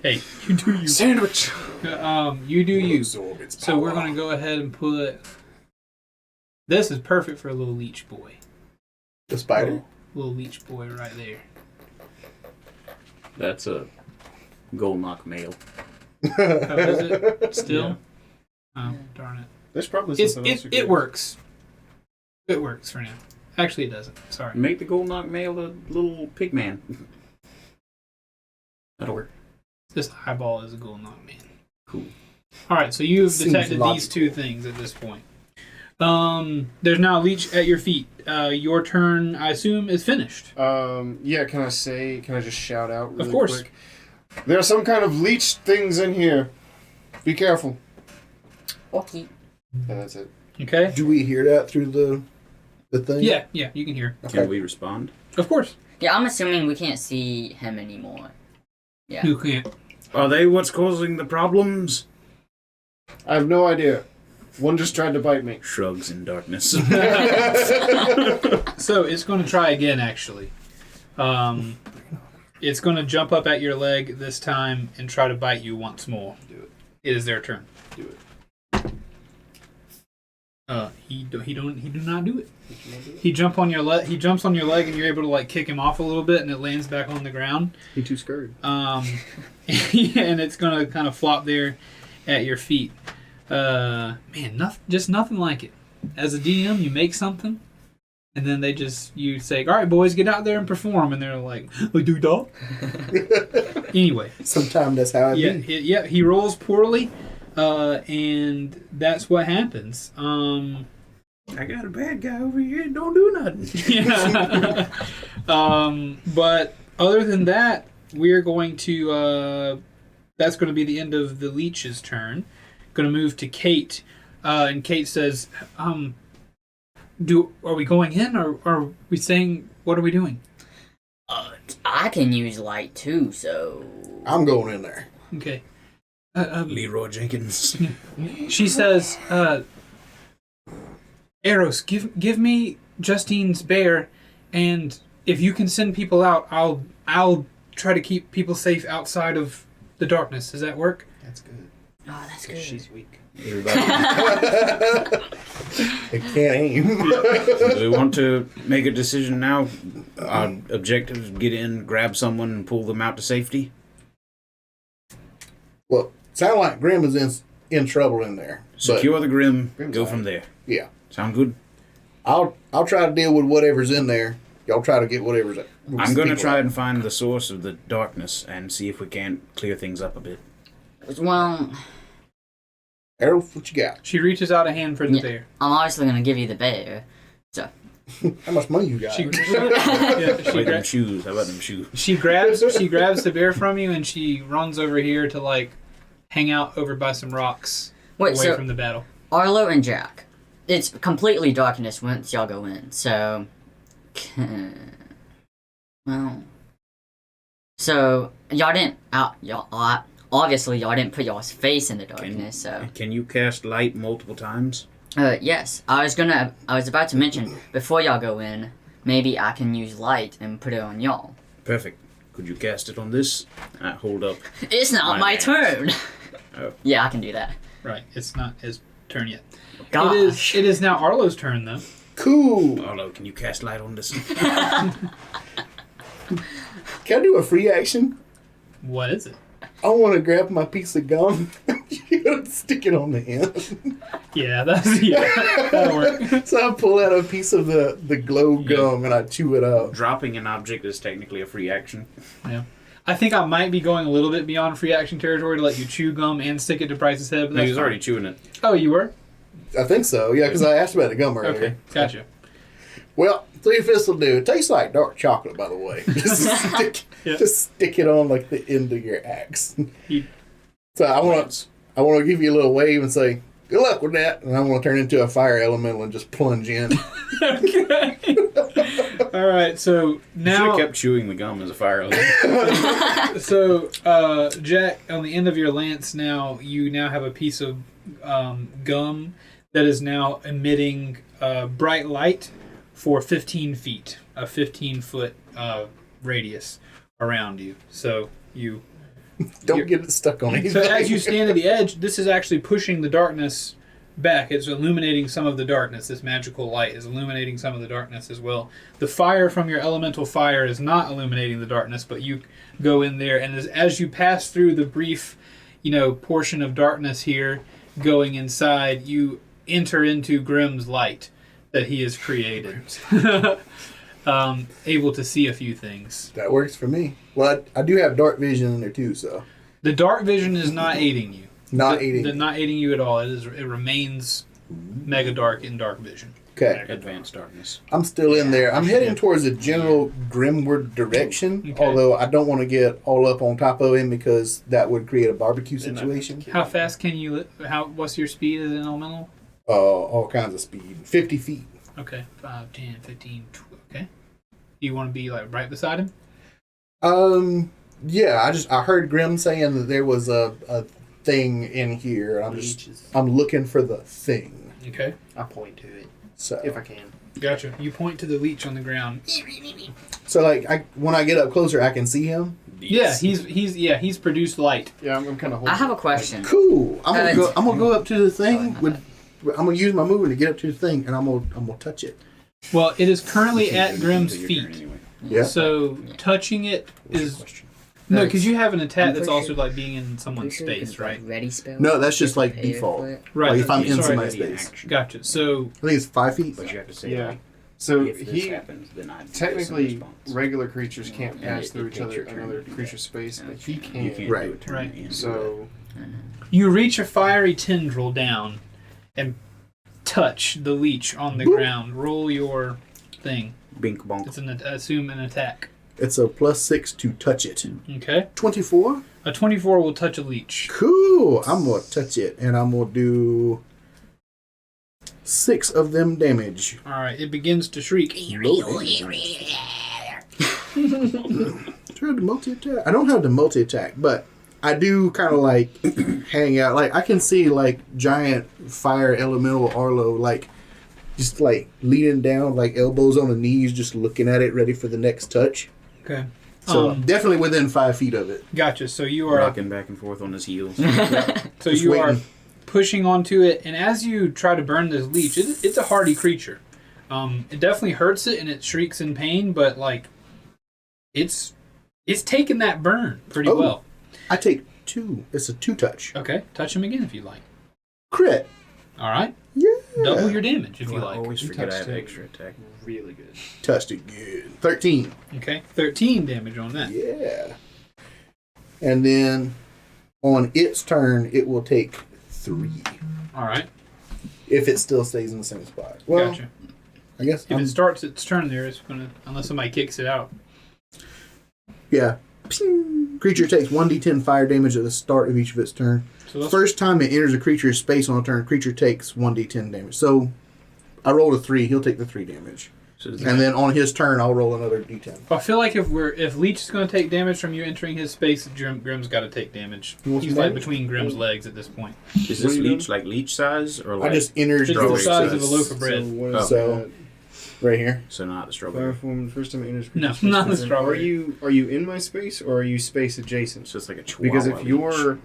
Hey, you do you. Sandwich. You do you. Absorb its So we're power. going to go ahead and put... This is perfect for a little leech boy. The spider. Little leech boy right there. That's a Golnock male. Oh, is it still? Oh, darn it. There's probably something else. It works. It works for now. Actually, it doesn't. Sorry. Make the Golnock male a little pig man. That'll work. This eyeball is a Golnock man. Cool. All right, so you've Seems detected these logical. 2 things at this point. There's now a leech at your feet. Your turn, I assume, is finished. Yeah, can I just shout out really Of course. quick? There are some kind of leech things in here. Be careful. Okay. And that's it. Okay? Do we hear that through the thing? Yeah, you can hear. Okay. Can we respond? Of course. Yeah, I'm assuming we can't see him anymore. Yeah. You can't. Are they what's causing the problems? I have no idea. One just tried to bite me. Shrugs in darkness. So it's going to try again, actually. It's going to jump up at your leg this time and try to bite you once more. Do it. It is their turn. Do it. He do not do it. He jumps on your leg, and you're able to like kick him off a little bit, and it lands back on the ground. He too scurried. And it's going to kind of flop there at your feet. Man, just nothing like it. As a DM, you make something, and then you say, "All right, boys, get out there and perform," and they're like, "We do dog." Anyway, Sometimes that's how it be. he rolls poorly, and that's what happens. I got a bad guy over here. Don't do nothing. Yeah. But other than that, we're going to. That's going to be the end of the leech's turn. Going to move to Kate, and Kate says, "Are we going in, or are we saying what are we doing?" I can use light too, so. I'm going in there. Okay. Leroy Jenkins. She says, "Eros, give me Justine's bear, and if you can send people out, I'll try to keep people safe outside of the darkness. Does that work?" That's good. Oh, that's good. She's weak. Everybody, It can't aim. do we want to make a decision now? Our objective is get in, grab someone, and pull them out to safety. Well, sound like Grim is in trouble in there. But, Secure the Grim. Grim's Go all from right. there. yeah, Sound good? I'll try to deal with whatever's in there. Y'all try to get whatever's. I'm going to try and find the source of the darkness and see if we can't clear things up a bit. Well, Errol, what you got? She reaches out a hand for the Yeah. bear. I'm obviously gonna give you the bear. So How much money you got? She, yeah, Wait, them shoes. How about them shoes? she grabs the bear from you and she runs over here to like hang out over by some rocks wait, away so from the battle. Arlo and Jack, it's completely darkness once y'all go in. So, well, so y'all didn't obviously y'all didn't put y'all's face in the darkness. So Can you cast light multiple times? yes, I was about to mention before y'all go in, maybe I can use light and put it on y'all. Perfect. Could you cast it on this? Hold up. It's not My my turn. Oh. Yeah, I can do that. Right, it's not his turn yet. Gosh. It is now Arlo's turn though. Cool. Arlo, can you cast light on this? Can I do a free action? What is it? I want to grab my piece of gum. You gotta stick it on the end. Yeah, that'll work. So I pull out a piece of the glow gum and I chew it up. Dropping an object is technically a free action. Yeah. I think I might be going a little bit beyond free action territory to let you chew gum and stick it to Bryce's head. But No, that's he was fine. already chewing it. Oh, you were? I think so, yeah, because I asked about the gum earlier. Okay, gotcha. Well, 3/5 will do. It tastes like dark chocolate, by the way. Yeah. Just stick it on like the end of your axe. You- So I want to give you a little wave and say, good luck with that. And I want to turn into a fire elemental and just plunge in. Okay. All right, so You should now... have kept chewing the gum as a fire element. So, Jack, on the end of your lance now, you now have a piece of gum that is now emitting bright light for 15 feet, a 15-foot radius around you. So you... Don't get it stuck on anything. So as you stand at the edge, this is actually pushing the darkness back. It's illuminating some of the darkness. This magical light is illuminating some of the darkness as well. The fire from your elemental fire is not illuminating the darkness, but you go in there, and as you pass through the brief, portion of darkness here, going inside, you enter into Grimm's light that he has created. Able to see a few things. That works for me. Well, I do have dark vision in there too, so. The dark vision is not aiding you. Not aiding. Not aiding you at all. It remains mega dark in dark vision. Okay. Advanced darkness. I'm still in there. I'm heading towards a general Grimward direction, Okay. although I don't want to get all up on top of him because that would create a barbecue situation. How fast can you? What's your speed as an elemental? All kinds of speed. 50 feet. Okay, 5, 10, 15, 12. Okay. You want to be like right beside him? Yeah, I heard Grim saying that there was a thing in here, and I'm looking for the thing. Okay. I point to it So if I can. Gotcha. You point to the leech on the ground. So like when I get up closer, I can see him. Yeah, he's produced light. Yeah, I'm kind of. I have a question. Cool. I'm gonna go up to the thing my I'm gonna use my movement to get up to the thing, and I'm gonna touch it. Well, it is currently You at can't do Grimm's anything until your turn feet. anyway. Yeah. So touching it What's is your question? no, because you have an attack I'm that's pretty also sure- like being in someone's space, right? Ready spell. No, that's just like Prepare default. for it. Right. Like if I'm in Sorry. somebody's Already an space. action. Gotcha. So I think it's 5 feet. But you have to say, Yeah. like, So if this he happens, then I technically response. regular creatures can't And pass it through each takes other your turn another to do creature's that. space, but he You can. can't Right. do a turn Right. in. So you reach a fiery tendril down and touch the leech on the ground. Roll your thing. Bink bonk. It's assume an attack. It's a +6 to touch it. Okay. 24. A 24 will touch a leech. Cool. I'm gonna touch it, and I'm gonna do 6 of them damage. All right. It begins to shriek. Try to multi-attack. I don't have the multi-attack, but I do kind of like hang out. Like I can see like giant fire elemental Arlo like just like leaning down, like elbows on the knees, just looking at it, ready for the next touch. Okay. So definitely within 5 feet of it. Gotcha. So you are Rocking back and forth on his heels. so Just you are waiting. pushing onto it, and as you try to burn this leech, it's a hardy creature. It definitely hurts it, and it shrieks in pain, but like it's taking that burn pretty Oh. well. I take 2. It's a 2 touch. Okay. Touch him again if you like. Crit. All right. Yeah. Double your damage if you I like. always forget I have touched it. extra attack. Really good. Touched it good. 13. Okay. 13 damage on that. Yeah. And then on its turn, it will take 3. All right. If it still stays in the same spot. Well, Gotcha. I guess. If it starts its turn there, it's gonna unless somebody kicks it out. Yeah. Ping. Creature takes 1d10 fire damage at the start of each of its turn. So that's First time it enters a creature's space on a turn, creature takes 1d10 damage. So I rolled a 3, he'll take the 3 damage. So does And then on his turn, I'll roll another d10. I feel like if Leech is going to take damage from you entering his space, Grimm's got to take damage. You want He's some like damage? between Grimm's legs at this point. is this leech like leech size or I like just entered It's the strawberry size of a size? loaf of bread. So what is So- that? right here. So not the Fire strawberry. form first time it enters No, creature's space not the within- strawberry. Are you in my space or are you space adjacent? It's just like a chihuahua. Because if you're,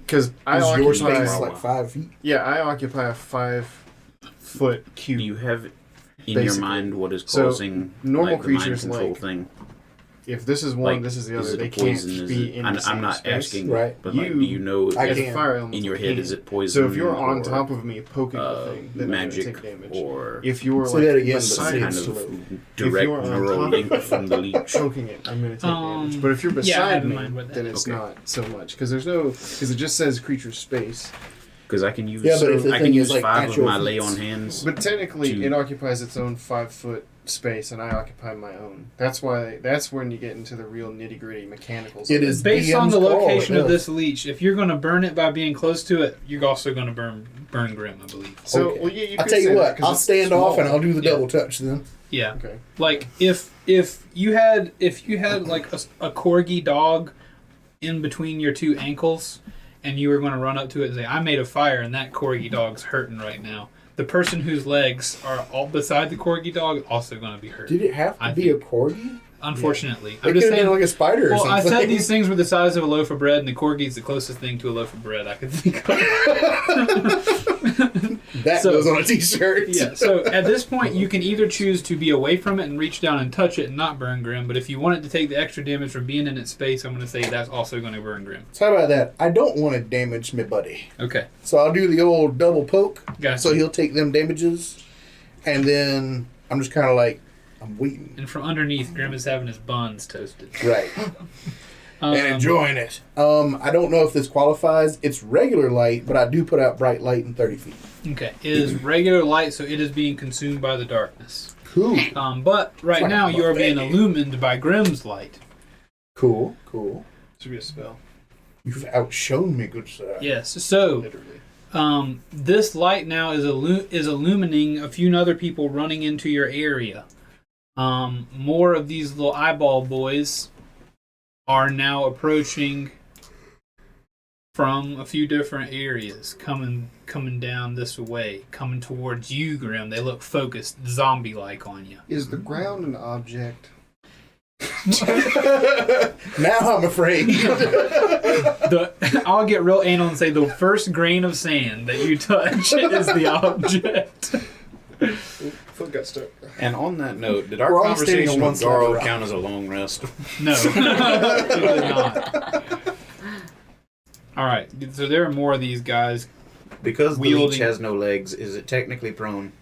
because I Is your occupy, space like 5 feet? yeah, I occupy a 5-foot cube. do you have in your Basically. mind what is So, causing normal like, the mind creatures control like- thing? If this is one, Like, this is the is other. it They a poison? can't Is be it, in I'm the same not space. asking, Right. but like, do You- you know I As can. a fire element, in your you head can. is it poison? So if you're on or, top of me poking the thing, then magic I'm gonna take damage. or If you're Say like that again, but beside some say kind it it, slow. of direct you're on neural top link of from the leech. choking it, I'm gonna take damage. But if you're Yeah, I have beside in me, mind what that then is. it's Okay. not so much because it just says creature space. Because I can use Yeah, but if the I thing can is, use like, 5 at of your my feet. lay on hands. But technically, to- it occupies its own 5-foot space, and I occupy my own. That's when you get into the real nitty gritty mechanicals. It of is Based on DM's the call, location yeah. of this leech, if you're going to burn it by being close to it, you're also going to burn Grim, I believe. So, Okay. well, yeah, you I'll could tell say you that what, 'cause I'll it's stand off and small. I'll do the Yeah. double touch then. Yeah. Okay. Like if you had like a corgi dog in between your two ankles, and you were going to run up to it and say, "I made a fire, and that corgi dog's hurting right now." The person whose legs are all beside the corgi dog is also going to be hurt. Did it have to I be a think- corgi? Unfortunately, It I'm could just have been saying. like a spider or Well, I something. said these things were the size of a loaf of bread, and the corgi's the closest thing to a loaf of bread I could think of. That So- goes on a t-shirt. Yeah, so at this point, you can either choose to be away from it and reach down and touch it and not burn Grim, but if you want it to take the extra damage from being in its space, I'm going to say that's also going to burn Grim. So how about that? I don't want to damage my buddy. Okay, So I'll do the old double poke. gotcha. So he'll take them damages. And then I'm just kind of like, I'm waiting. And from underneath, Grim is having his buns toasted. Right. and Um, enjoying it. I don't know if this qualifies. It's regular light, but I do put out bright light in 30 feet. Okay, it is regular light, so it is being consumed by the darkness. Cool. But right Like now, a you are being buffet. illumined by Grim's light. Cool. Cool. Should be a spell, You've outshone me, good sir. Yes, so literally. this light now is illumining a few other people running into your area. More of these little eyeball boys are now approaching from a few different areas, coming down this way, coming towards you, Grim. They look focused, zombie-like on you. Is the ground an object? Now I'm afraid. I'll get real anal and say the first grain of sand that you touch is the object. Foot got stuck. And on that note, did our We're all standing conversation on one with side of the Garo rock. count as a long rest? No, it did not. All right, so there are more of these guys Because the Wielding- leech has no legs, is it technically prone?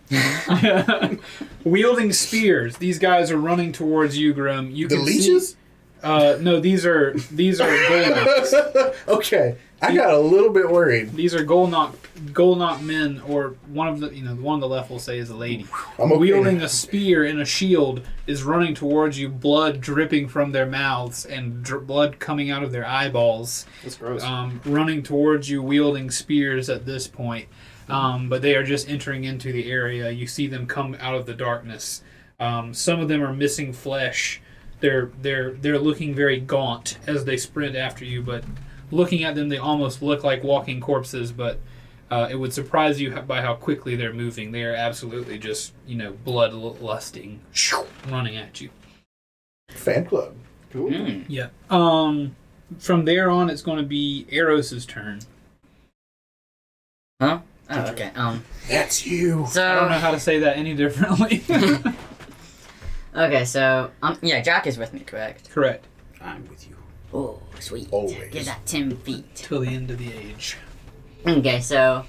wielding spears. These guys are running towards you, Grim. You The can leeches? See, no, these are Golnocks. Okay. I got a little bit worried. These are Golnock men, or one of the one on the left will say is a lady. I'm okay. Wielding a spear and a shield is running towards you, blood dripping from their mouths and blood coming out of their eyeballs. That's gross. Running towards you, wielding spears at this point. But they are just entering into the area. You see them come out of the darkness. Some of them are missing flesh. They're looking very gaunt as they sprint after you, but looking at them, they almost look like walking corpses, but it would surprise you by how quickly they're moving. They are absolutely just, bloodlusting, running at you. Fan club. Cool. Mm. Yeah. From there on, it's going to be Eros' turn. Huh? Oh, okay. That's you. I don't know So how to say that any differently. okay, so yeah, Jack is with me, correct? Correct. I'm with you. Oh, sweet. Always. Give that 10 feet. Till the end of the age. Okay, so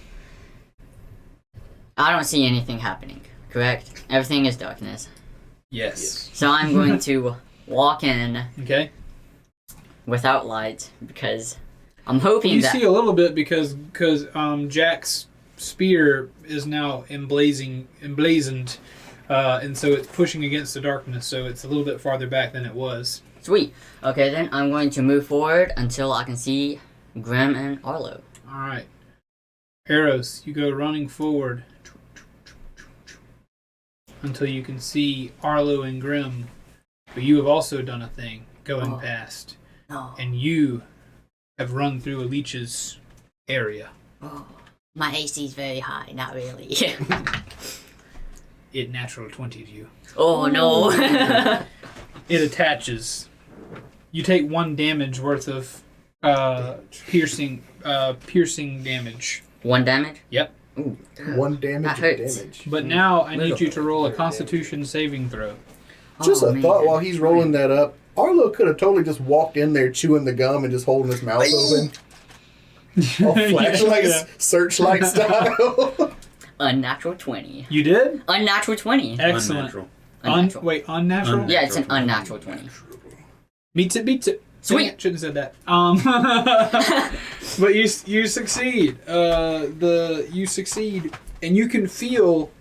I don't see anything happening. Correct? Everything is darkness. Yes. So I'm going to walk in Okay. without light because I'm hoping You that. see a little bit because Jack's spear is now emblazoned, and so it's pushing against the darkness. So it's a little bit farther back than it was. Sweet. Okay, then I'm going to move forward until I can see Grim and Arlo. All right. Arrows, you go running forward until you can see Arlo and Grim, but you have also done a thing going past, Oh, and you have run through a leech's area. oh. My AC's very high. Not really. It natural 20'd you. Oh no. It attaches. You take 1 damage worth of piercing damage. 1 damage? Yep. Ooh. 1 damage That of hurts. damage. But now I need you to roll a Constitution saving throw. Just Oh, a man. thought while he's rolling that up. Arlo could have totally just walked in there chewing the gum and just holding his mouth open. All flashlight, Yeah. searchlight style. Unnatural 20. You did? Unnatural 20. Excellent. Unnatural. Unnatural. Wait, unnatural? Yeah, it's an unnatural 20. Beats it. Sweet. Dang it, shouldn't have said that. But you succeed. You succeed, and you can feel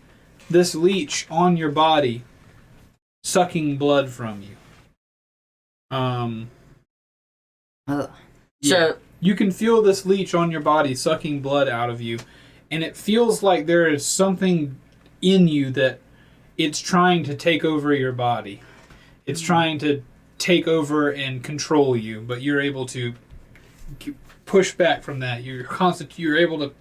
this leech on your body sucking blood from you. Oh. Yeah. So, You can feel this leech on your body sucking blood out of you, and it feels like there is something in you that it's trying to take over your body. It's trying to take over and control you, but you're able to push back from that. You're able to.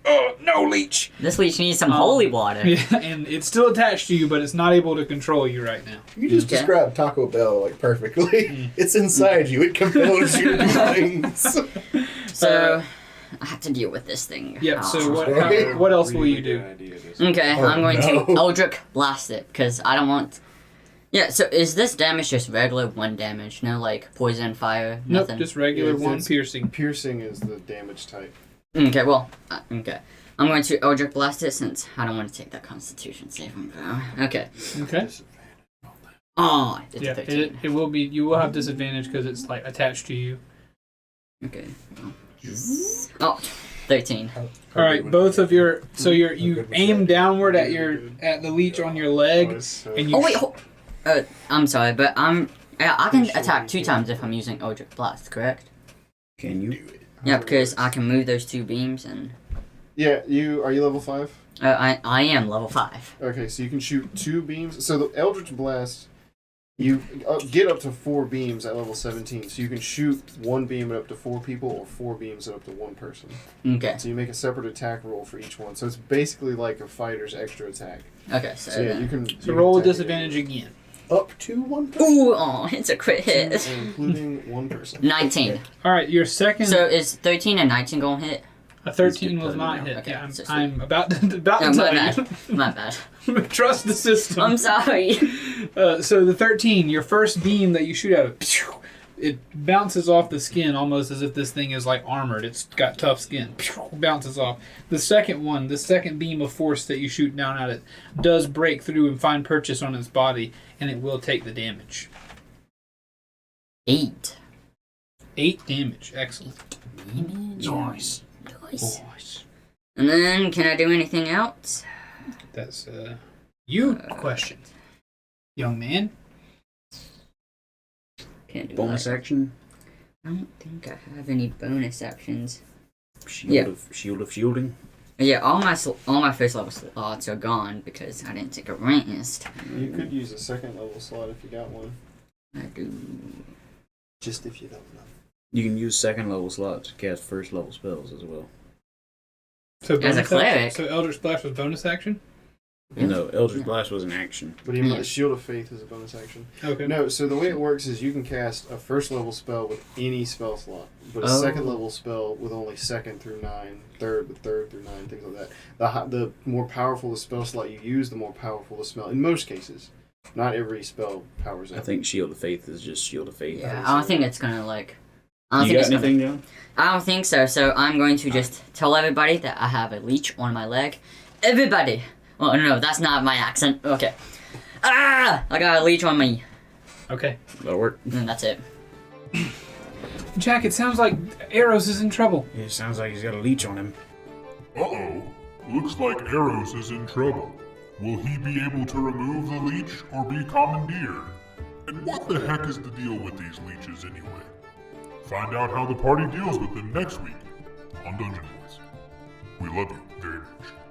Oh no, leech! this leech needs some holy water. Yeah, and it's still attached to you, but it's not able to control you right now. You just Okay. described Taco Bell like perfectly. It's inside you. It compels you to do things. So, I have to deal with this thing. Yep. Oh. So what else will you do? Okay, Oh, I'm going no. to Eldritch Blast it, because I don't want... Yeah, so is this damage just regular 1 damage? No, like, poison, fire, Nope, nothing? just regular It's- 1 it's- piercing. Piercing is the damage type. Okay, well, okay. I'm going to Eldritch Blast it, since I don't want to take that Constitution saving throw. Okay. Okay. Oh, it's Yeah, a 13. it will be. You will have disadvantage because it's like attached to you. Okay. Oh, 13. All right, both of your. So you aim downward at the leech on your leg, and you. Oh, wait, I'm sorry, but I can attack 2 times if I'm using Eldritch Blast, correct? Can you? Yeah, because I can move those 2 beams, and... Yeah, are you level 5? I am level 5. Okay, so you can shoot 2 beams. So the Eldritch Blast, you get up to 4 beams at level 17. So you can shoot 1 beam at up to 4 people or 4 beams at up to 1 person. Okay. So you make a separate attack roll for each one. So it's basically like a fighter's extra attack. Okay, so... So yeah, you can. So roll with disadvantage again. Up to 1 person. Ooh, oh, it's a crit hit. Including 1 person. 19. All right, your second. So is 13 and 19 gonna hit? A 13 was not hit. Okay, Yeah, so I'm about to No, tell my you. bad. My bad. Trust the system. I'm sorry. So the 13, your first beam that you shoot out of, it bounces off the skin almost as if this thing is like armored. It's got tough skin. Bounces off. The second beam of force that you shoot down at it does break through and find purchase on its body, and it will take the damage. 8. 8 damage. Excellent. Nice. And then, can I do anything else? That's you question, young man. Can't do Bonus that. action. I don't think I have any bonus actions. Shield of shielding. Yeah, all my first level slots are gone because I didn't take a rest. You could use a second level slot if you got one. I do. Just if you don't know. You can use second level slots to cast first level spells as well. So As a bonus action? cleric. So Eldritch Blast was bonus action. Yeah. No, Eldritch Blast was an action. But even Yeah. the Shield of Faith is a bonus action. Okay. No, so the way it works is you can cast a first level spell with any spell slot, but a Oh. second level spell with only 2nd through 9, 3rd with 3rd through 9, things like that. The more powerful the spell slot you use, the more powerful the spell. In most cases, not every spell powers up. I think Shield of Faith is just Shield of Faith. Yeah, I don't think it's gonna like. I don't You think got it's gonna. anything, John? I don't think so. So I'm going to just tell everybody that I have a leech on my leg. Everybody. Oh no, that's not my accent. Okay. Ah! I got a leech on me. Okay. That'll work. And that's it. Jack, it sounds like Arrows is in trouble. It sounds like he's got a leech on him. Uh-oh. Looks like Arrows is in trouble. Will he be able to remove the leech or be commandeered? And what the heck is the deal with these leeches anyway? Find out how the party deals with them next week on Dungeon Boys. We love you very much.